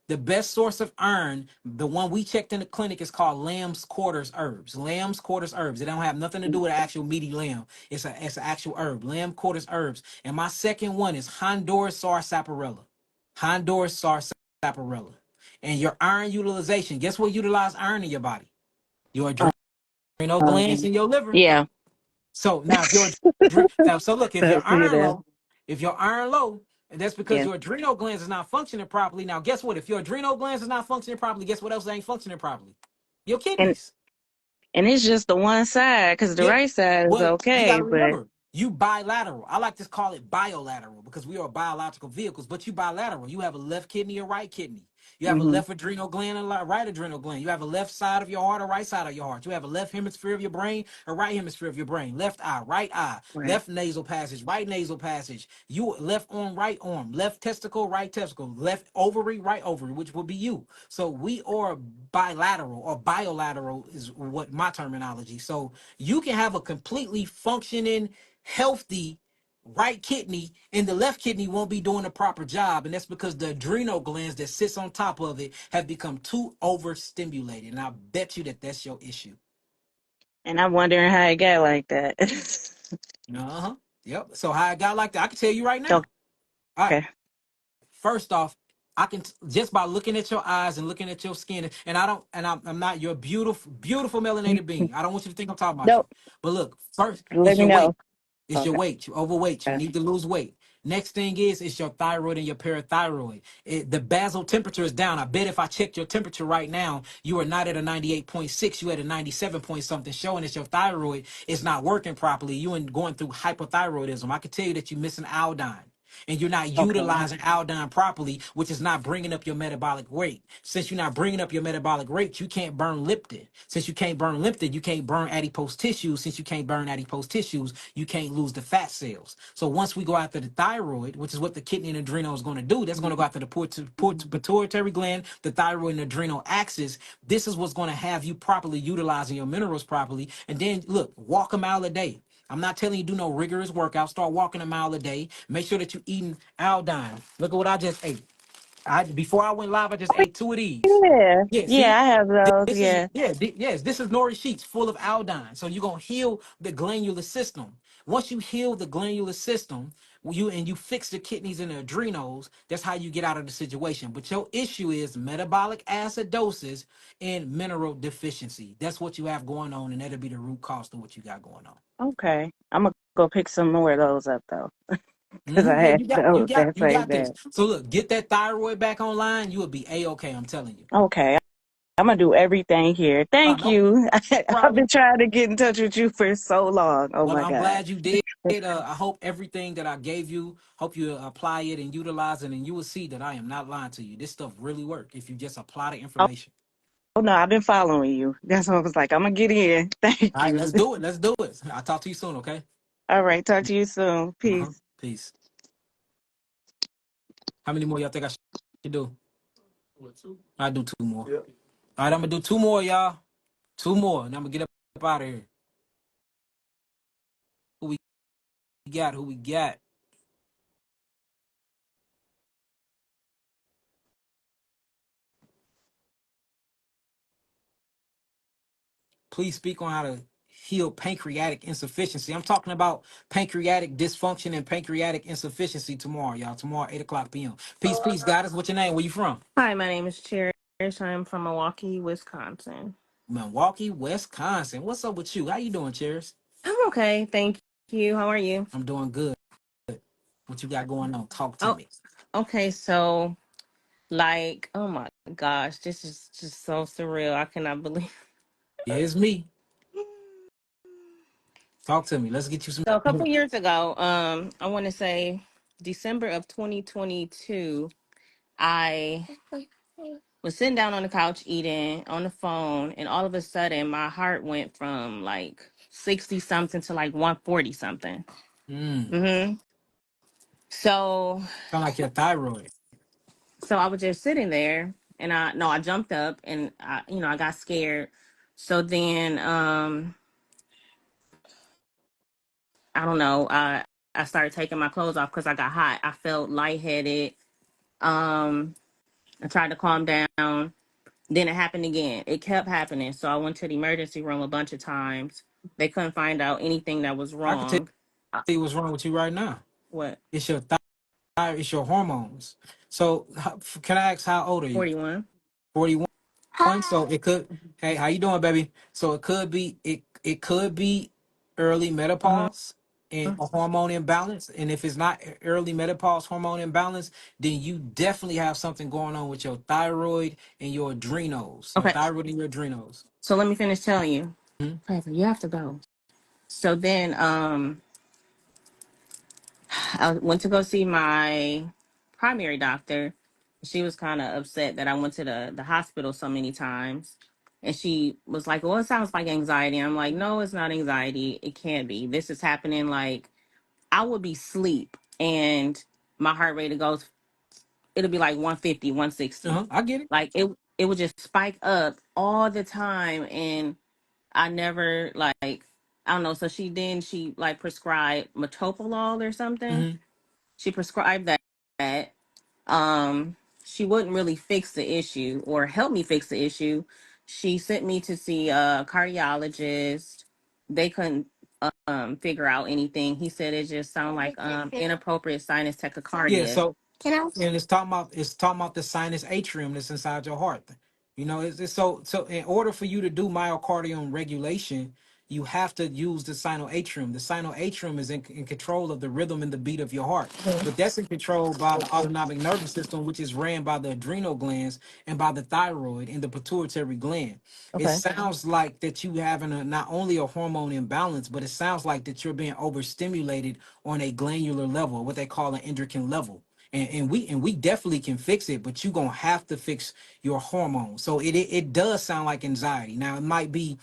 The best source of iron, the one we checked in the clinic, is called Lamb's Quarters herbs. Lamb's Quarters herbs. It don't have nothing to do with actual meaty lamb. It's an actual herb. Lamb Quarters herbs. And my second one is Honduras sarsaparilla. Honduras sarsaparilla. And your iron utilization. Guess what utilize iron in your body? Your adrenal glands Um, in your liver. yeah. So now if you're now, so look, if So your see you iron there. low, if your iron low, and that's because Yeah. your adrenal glands is not functioning properly. Now, guess what? If your adrenal glands is not functioning properly, guess what else ain't functioning properly? Your And kidneys. it's just the one side because the Yeah. right side is Well, you got okay, to but remember, you bilateral. I like to call it bilateral because we are biological vehicles, but you bilateral. You have a left kidney or right kidney. You have a hmm left adrenal gland and a right adrenal gland. You have a left side of your heart or right side of your heart. You have a left hemisphere of your brain or right hemisphere of your brain. Left eye, right. left nasal passage, right nasal passage. You left arm, left testicle, right testicle, left ovary, right ovary, which will be you. So we are bilateral or bilateral is what my terminology. So you can have a completely functioning, healthy right kidney and the left kidney won't be doing the proper job, and that's because the adrenal glands that sits on top of it have become too overstimulated, and I bet you that that's your issue. And I'm wondering how it got like that. Uh-huh. Yep. So how I got like that, I can tell you right now. All right. Okay. First off, I can just by looking at your eyes and looking at your skin, and I don't, and I'm not your beautiful melanated being. I don't want you to think I'm talking about you. Nope. But look, first, Let it's me your know. weight. It's your Okay. weight. You overweight. You need to lose weight. Next thing is it's your thyroid and your parathyroid. The basal temperature is down. I bet if I checked your temperature right now, you are not at a 98.6. You at a 97 point something, showing that your thyroid is not working properly. You and going through hypothyroidism. I can tell you that you're missing iodine and you're not Okay. utilizing iodine properly, which is not bringing up your metabolic rate. Since you're not bringing up your metabolic rate, you can't burn lipid. Since you can't burn lipid, you can't burn adipose tissues. Since you can't burn adipose tissues, you can't lose the fat cells. So once we go after the thyroid, which is what the kidney and adrenal is going to do, that's going to go after the pituitary gland, the thyroid and adrenal axis. This is what's going to have you properly utilizing your minerals properly. And then look, walk a mile a day. I'm not telling you do no rigorous workout. Start walking a mile a day. Make sure that you're eating iodine. Look at what I just ate. I before I went live, I just ate two of these. Yeah. Yeah, Yeah, see, I have those. this is Yeah. yes, this is nori sheets full of iodine. So you're gonna heal the glandular system. Once you heal the glandular system, you fix the kidneys and the adrenals, that's how you get out of the situation. But your issue is metabolic acidosis and mineral deficiency. That's what you have going on, and that'll be the root cause to what you got going on. Okay. I'm gonna go pick some more of those up though, because I Yeah, had those that you say got this. that. So look, get that thyroid back online. You will be a-okay. I'm telling you. Okay. I'm gonna do everything here. Thank No you. I've problem. been trying to get in touch with you for so long. Oh Well, my I'm God. glad you did. I hope everything that I gave you, hope you apply it and utilize it, and you will see that I am not lying to you. This stuff really works if you just apply the Oh, information. oh no, I've been following you. That's what I was like. I'm gonna get in. All Thank right, you. let's do it. Let's do it. I'll talk to you soon, okay? All right. Talk to you soon. Uh-huh. Peace. Peace. How many more y'all think I should do? I do two more. Yep. All right, I'm gonna do two more, y'all. Two more, and I'm gonna get up out of here. Who we got? Who we got? Please speak on how to heal pancreatic insufficiency. I'm talking about pancreatic dysfunction and pancreatic insufficiency tomorrow, y'all. Tomorrow, 8 o'clock p.m. Peace, peace, guys. What's your name? Where you from? Hi, my name is Cherish. I'm from Milwaukee, Wisconsin. Milwaukee, Wisconsin. What's up with you? How you doing, Cheers? I'm okay, thank you. How are you? I'm doing good. What you got going on? Talk to Oh, me. okay. So, like, oh my gosh, this is just so surreal. I cannot believe. Here's me. Talk to me. Let's get you some. So, a couple years ago, I want to say December of 2022, I was sitting down on the couch eating on the phone, and all of a sudden, my heart went from like 60 something to like 140 something. Mm. Mm-hmm. So, Sound like your thyroid. so I was just sitting there, and I jumped up, and I got scared. So then, I don't know, I started taking my clothes off because I got hot. I felt lightheaded. Um, I tried to calm down. Then it happened again. It kept happening. So I went to the emergency room a bunch of times. They couldn't find out anything that was I can tell wrong. you what's wrong with you right now. What? It's your thyroid. It's your hormones. So, can I ask how old are you? 41. 41. So it could. Hey, how you doing, baby? So it could be. It could be early Uh-huh. menopause and a hormone imbalance. And if it's not early menopause hormone imbalance, then you definitely have something going on with your thyroid and your adrenals. Your Okay. thyroid and your adrenals. So let me finish telling you. Mhm. Trevor, you have to go. So then I went to go see my primary doctor. She was kind of upset that I went to the hospital so many times. And she was like, well, it sounds like anxiety. I'm like, no, it's not anxiety. It can't be. This is happening. Like, I would be asleep and my heart rate goes, it'll be like 150, 160. I get it. Like, it would just spike up all the time. And I never, like, I don't know. So she like prescribed metoprolol or something. Hmm. She prescribed that. Um, she wouldn't really fix the issue or help me fix the issue. She sent me to see a cardiologist. They couldn't figure out anything. He said it just sounded like inappropriate sinus Yeah. tachycardia. So and it's talking about the sinus atrium that's inside your heart. You know, it's so in order for you to do myocardium regulation, you have to use the sinus atrium. The sinus atrium is in control of the rhythm and the beat of your heart, but that's in control by the autonomic nervous system, which is ran by the adrenal glands and by the thyroid and the pituitary gland. It Okay. sounds like that you having a not only a hormone imbalance, but it sounds like that you're being overstimulated on a glandular level, what they call an endocrine level. And we definitely can fix it, but you're gonna have to fix your hormones. So it does sound like anxiety. Now it might be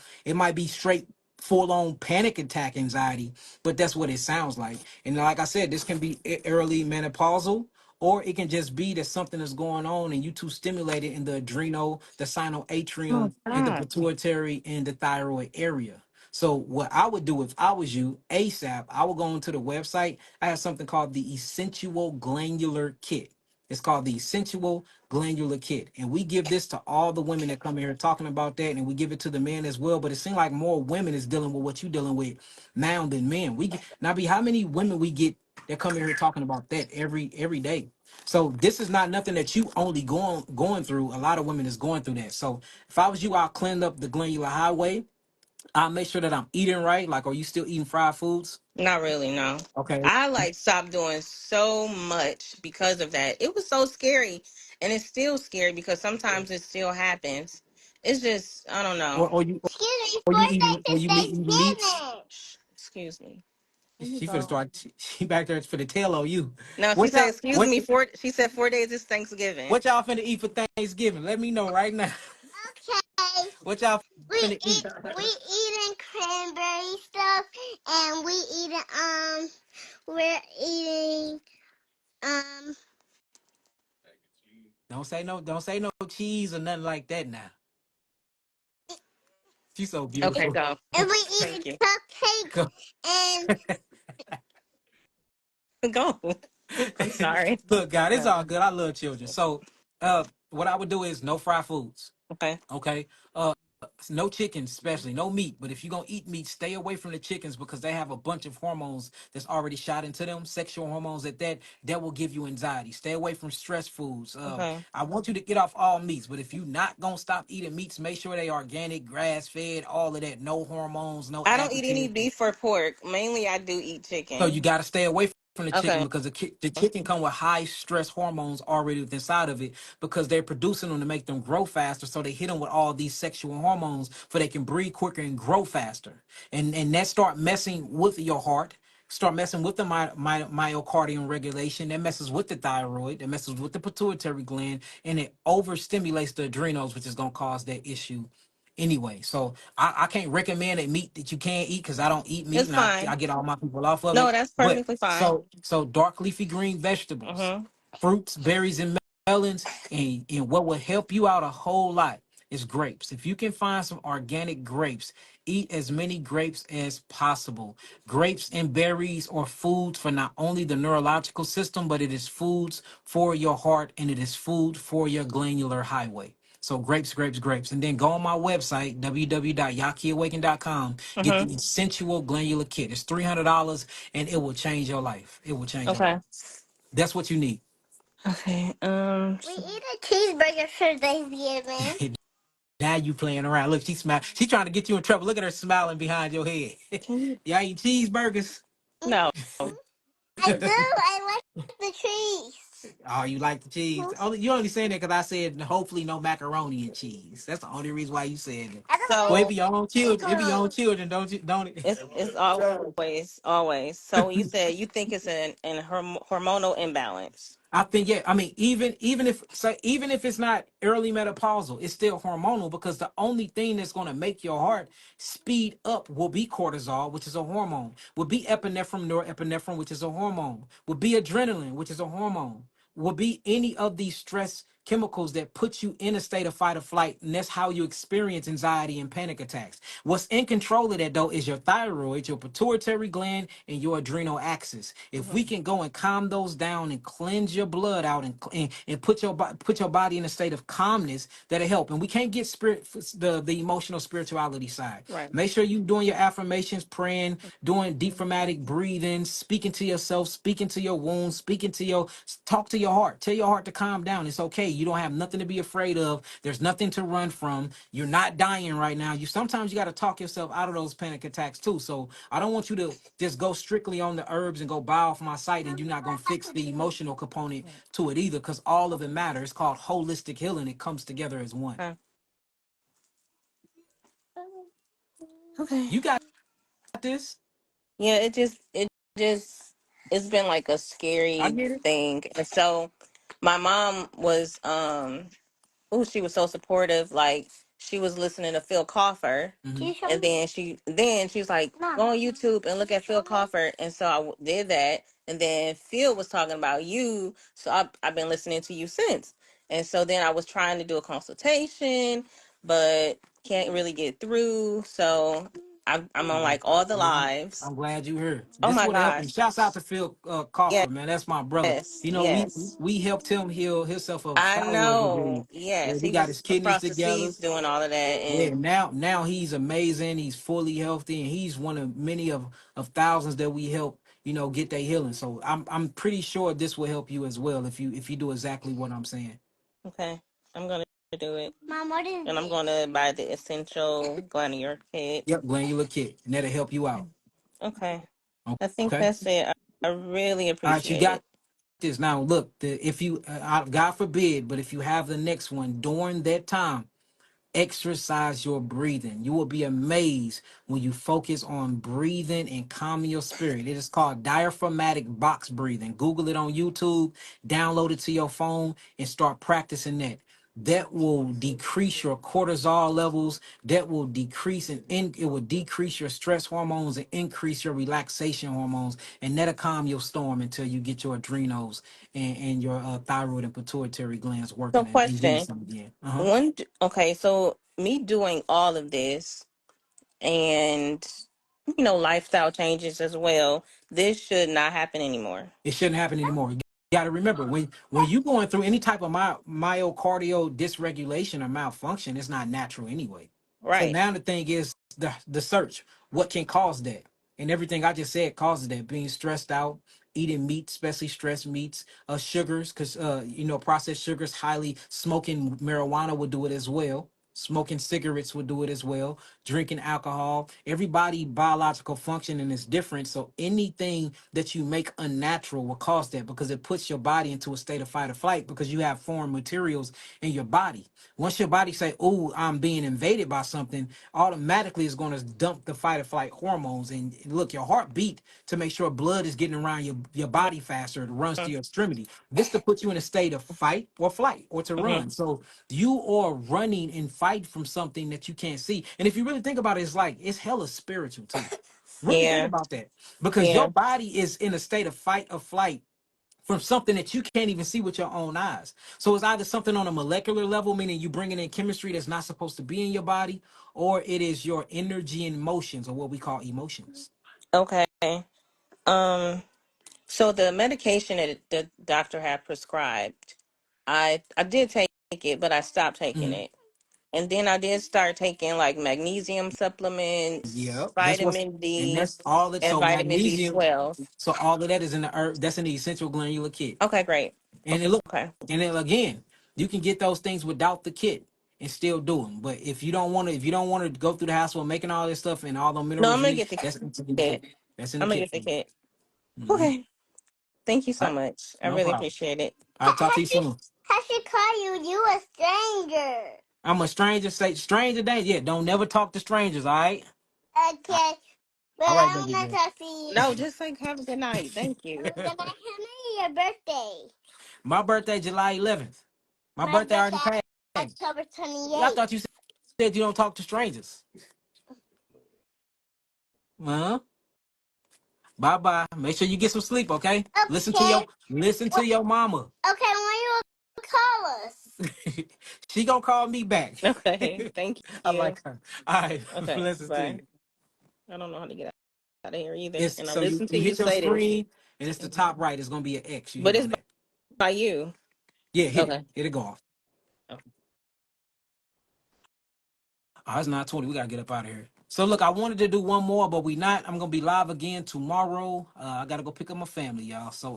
straight full on panic attack anxiety, but that's what it sounds like. And like I said, this can be early menopausal, or it can just be that something is going on and you too stimulated in the adrenal, the Oh, sinoatrium, and the stop. pituitary and the thyroid area. So what I would do if I was you, ASAP, I would go into the website. I have something called the Essential Glandular Kit. It's called the Essential Glandular Kit. And we give this to all the women that come here talking about that, and we give it to the men as well. But it seems like more women is dealing with what you're dealing with now than men. We get now be how many women we get that come in here talking about that every day. So this is not nothing that you only going through. A lot of women is going through that. So if I was you, I'll clean up the glandular highway. I'll make sure that I'm eating right. Like, are you still eating fried foods? Not really, no. Okay. I like stopped doing so much because of that. It was so scary, and it's still scary because sometimes it still happens. It's just I don't know. Or you Excuse me, or you 4 eating or days is you meat eating meats? Thanksgiving. Excuse me. Let me She finna go. start. She back there for the tail on you. No, she What said, y'all excuse what me, she said 4 days is Thanksgiving. what y'all finna eat for Thanksgiving? Let me know right now. Okay. What y'all We finna eat eat? we eating cranberry stuff and we're eating um Don't say no cheese or nothing like that now. She's so okay, beautiful. go. And we eating cupcakes Go. and go. I'm sorry. Look, God, it's No. all good. I love children. So what I would do is no fried foods. Okay. Okay. No chicken, especially no meat. But if you're gonna eat meat, stay away from the chickens because they have a bunch of hormones that's already shot into them, sexual hormones that will give you anxiety. Stay away from stress foods. Okay. I want you to get off all meats, but if you're not gonna stop eating meats, make sure they organic, grass fed, all of that. No hormones, no I don't eat any additives. beef or pork. Mainly I do eat So you chicken. gotta stay away from the chicken Okay. because the chicken come with high stress hormones already inside of it because they're producing them to make them grow faster. So they hit them with all these sexual hormones for they can breed quicker and grow faster. And that start messing with your heart, start messing with the myocardial regulation. That messes with the thyroid. That messes with the pituitary gland, and it overstimulates the adrenals, which is gonna cause that issue anyway. So I can't recommend a meat that you can't eat because I don't eat meat It's and I fine. get all my people off of No, it. that's But perfectly fine. so dark leafy green vegetables, Mm-hmm. fruits, berries, and melons, and what will help you out a whole lot is grapes. If you can find some organic grapes, eat as many grapes as possible. Grapes and berries are foods for not only the neurological system, but it is foods for your heart and it is food for your glandular highway. So grapes, grapes, grapes. And then go on my website, www.yakiawakened.com. Get the Mm-hmm. essential glandular kit. It's $300 and it will change your life. It will change your life. Okay. That's what you need. Okay. We eat a cheeseburger for Thanksgiving. Now you playing around. Look, she smile. She trying to get you in trouble. Look at her smiling behind your head. Can you? Y'all eat cheeseburgers? No. I do. I like the cheese. Oh, you like the cheese? Only you only saying that because I said hopefully no macaroni and cheese. That's the only reason why you said it. I don't Well, it like So be your own children. It be your own macaroni. children, don't you? Don't it? it's John, always. So you said you think it's an hormonal imbalance. I think yeah. I mean, even if it's not early menopausal, it's still hormonal because the only thing that's going to make your heart speed up will be cortisol, which is a hormone. Will be epinephrine, norepinephrine, which is a hormone. Will be adrenaline, which is a hormone. Will be any of these stress chemicals that put you in a state of fight or flight, and that's how you experience anxiety and panic attacks. What's in control of that though is your thyroid, your pituitary gland, and your adrenal axis. If we Mm-hmm. can go and calm those down and cleanse your blood out and put your body in a state of calmness, that'll help. And we can't get the emotional spirituality side. Right. Make sure you doing your affirmations, praying, doing diaphragmatic breathing, speaking to yourself, speaking to your wounds, speaking to your talk to your heart. Tell your heart to calm down. It's okay. You don't have nothing to be afraid of. There's nothing to run from. You're not dying right now. You sometimes you got to talk yourself out of those panic attacks too. So I don't want you to just go strictly on the herbs and go buy off my site and you're not gonna fix the emotional component to it either, because all of it matters. It's called holistic healing. It comes together as one. Okay. Okay. You got this. Yeah, it just it's been like a I scary get it. thing. And so my mom was oh, she was so supportive. Like she was listening to Phil Coffer, Hmm. and then she was like, go on YouTube and look at Phil Coffer. And so did that. And then Phil was talking about you, so I've been listening to you since. And so then I was trying to do a consultation, but can't really get through. So I'm on like all the lives. I'm glad you here. Oh This my would help. And gosh. shouts out to Phil Yes, Coffer, man. That's my brother. You know, yes. we helped him heal himself of I thyroid disease. know. Yeah, Yes, we he got was his kidneys across the together. seas doing all of that, Yeah, and now he's amazing. He's fully healthy, and he's one of many of thousands that we help, get their healing. So I'm pretty sure this will help you as well if you do exactly what I'm saying. okay, I'm gonna do it, Mom, what is and I'm this? gonna buy the essential glandular kit. Yep, glandular kit, and that'll help you out. Okay, I think Okay. that's it. I really All right, you appreciate got it. this. Now look, if you, God forbid, but if you have the next one during that time, exercise your breathing. You will be amazed when you focus on breathing and calming your spirit. It is called diaphragmatic box breathing. Google it on YouTube, download it to your phone, and start practicing that. That will decrease your cortisol levels. That will decrease it will decrease your stress hormones and increase your relaxation hormones, and that'll calm your storm until you get your adrenals and your thyroid and pituitary glands So, working and doing question something again. Uh-huh. okay, so me doing all of this and lifestyle changes as well. This should not happen anymore. It shouldn't happen anymore. You got to remember when you're going through any type of myocardial dysregulation or malfunction, it's not natural anyway. So Right. now the thing is the search. What can cause that? And everything I just said causes that. Being stressed out, eating meat, especially stressed meats, sugars, because processed sugars, highly smoking marijuana would do it as well. Smoking cigarettes will do it as well. Drinking alcohol. Everybody biological functioning is different. So anything that you make unnatural will cause that because it puts your body into a state of fight or flight because you have foreign materials in your body. Once your body say, "Oh, I'm being invaded by something," automatically it's going to dump the fight or flight hormones. And look, your heart beat to make sure blood is getting around your body faster. It runs to your extremity. This to put you in a state of fight or flight or to Mm-hmm. run. So you are running and fight from something that you can't see. And if you really think about it, it's like it's hella spiritual too. Really think Yeah. about that because your Yeah. body is in a state of fight or flight from something that you can't even see with your own eyes. So it's either something on a molecular level, meaning you bringing in chemistry that's not supposed to be in your body, or it is your energy and motions, or what we call emotions. Okay. Um. So the medication that the doctor had prescribed, I did take it, but I stopped taking Mhm. it. And then I did start taking like magnesium supplements, Yep, vitamin and D, that's all that. and So vitamin magnesium, B12. so all of that is in the herb. That's in the essential glandular kit. Okay, great. And it look, Okay. and then again, you can get those things without the kit and still do them. But if you don't want to go through the hassle of making all this stuff and all the No, minerals I'm you gonna need, get the that's in the kit. kit. That's in the I'm gonna kit get for the you. kit. Mhm. Okay. Thank you All so right, much. I no really problem. appreciate it. All right, talk to you soon. How she call you? You a stranger. I'm a stranger. Say stranger danger. Yeah, don't never talk to strangers. All right. Okay. But All right, I don't baby want girl. to see No, you. just like have a good night. Thank you. Good night. How many your birthday? My birthday, July 11th. My My birthday already birthday passed. October Yeah, I 28th. thought you said you don't talk to strangers. Huh? Bye bye. Make sure you get some sleep, okay? Okay. Listen to What? your mama. Okay, when you call us? She gonna call me back. Okay. Thank I you. like her. All right, Okay. blessings to Bye. you. I don't know how to get out of here either. It's And I so you listen to you you hit your say this, screen and it's the top right. It's gonna be an X. You hit but it's on that. by you. Yeah, hit it. Okay. Hit it go off. Oh, it's 9:20. We gotta get up out of here. So look, I wanted to do one more, but we not. I'm gonna be live again tomorrow. I gotta go pick up my family, y'all. So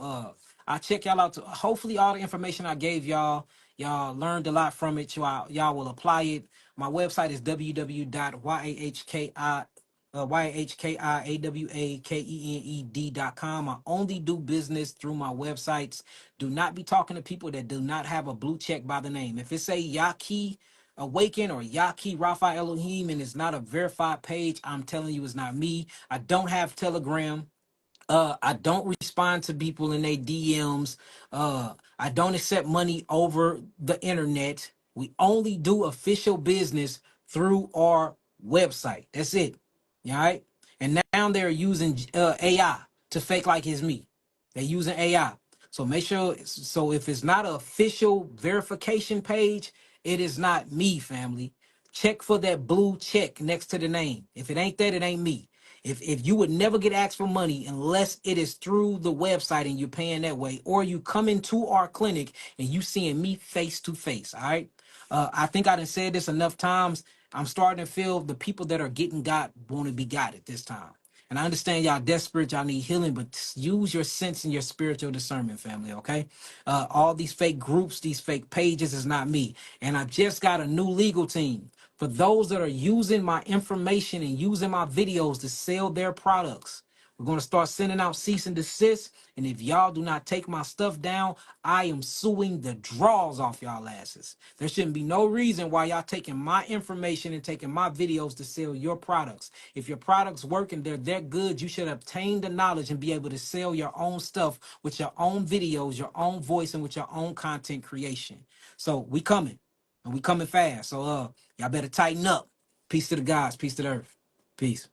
I'll check y'all out. Hopefully, all the information I gave y'all learned a lot from it. Y'all will apply it. My website is yahkiawakened.com. I only do business through my websites. Do not be talking to people that do not have a blue check by the name. If it say Yahki Awaken or Yahki Rapha Elohim and it's not a verified page, I'm telling you it's not me. I don't have Telegram. I don't respond to people in their DMs. I don't accept money over the internet. We only do official business through our website. That's it. All right. And now they're using AI to fake like it's me. They're using AI. So make sure. So if it's not an official verification page, it is not me, family. Check for that blue check next to the name. If it ain't that, it ain't me. If you would never get asked for money unless it is through the website and you're paying that way, or you come into our clinic and you seeing me face to face. All right. I think I done said this enough times. I'm starting to feel the people that are getting got want to be got at this time. And I understand y'all desperate, y'all need healing, but use your sense and your spiritual discernment, family, okay? All these fake groups, these fake pages is not me. And I just got a new legal team. For those that are using my information and using my videos to sell their products, we're going to start sending out cease and desist. And if y'all do not take my stuff down, I am suing the draws off y'all asses. There shouldn't be no reason why y'all taking my information and taking my videos to sell your products. If your products work and they're good, you should obtain the knowledge and be able to sell your own stuff with your own videos, your own voice, and with your own content creation. So we coming. And we coming fast. So y'all better tighten up. Peace to the gods, peace to the earth. Peace.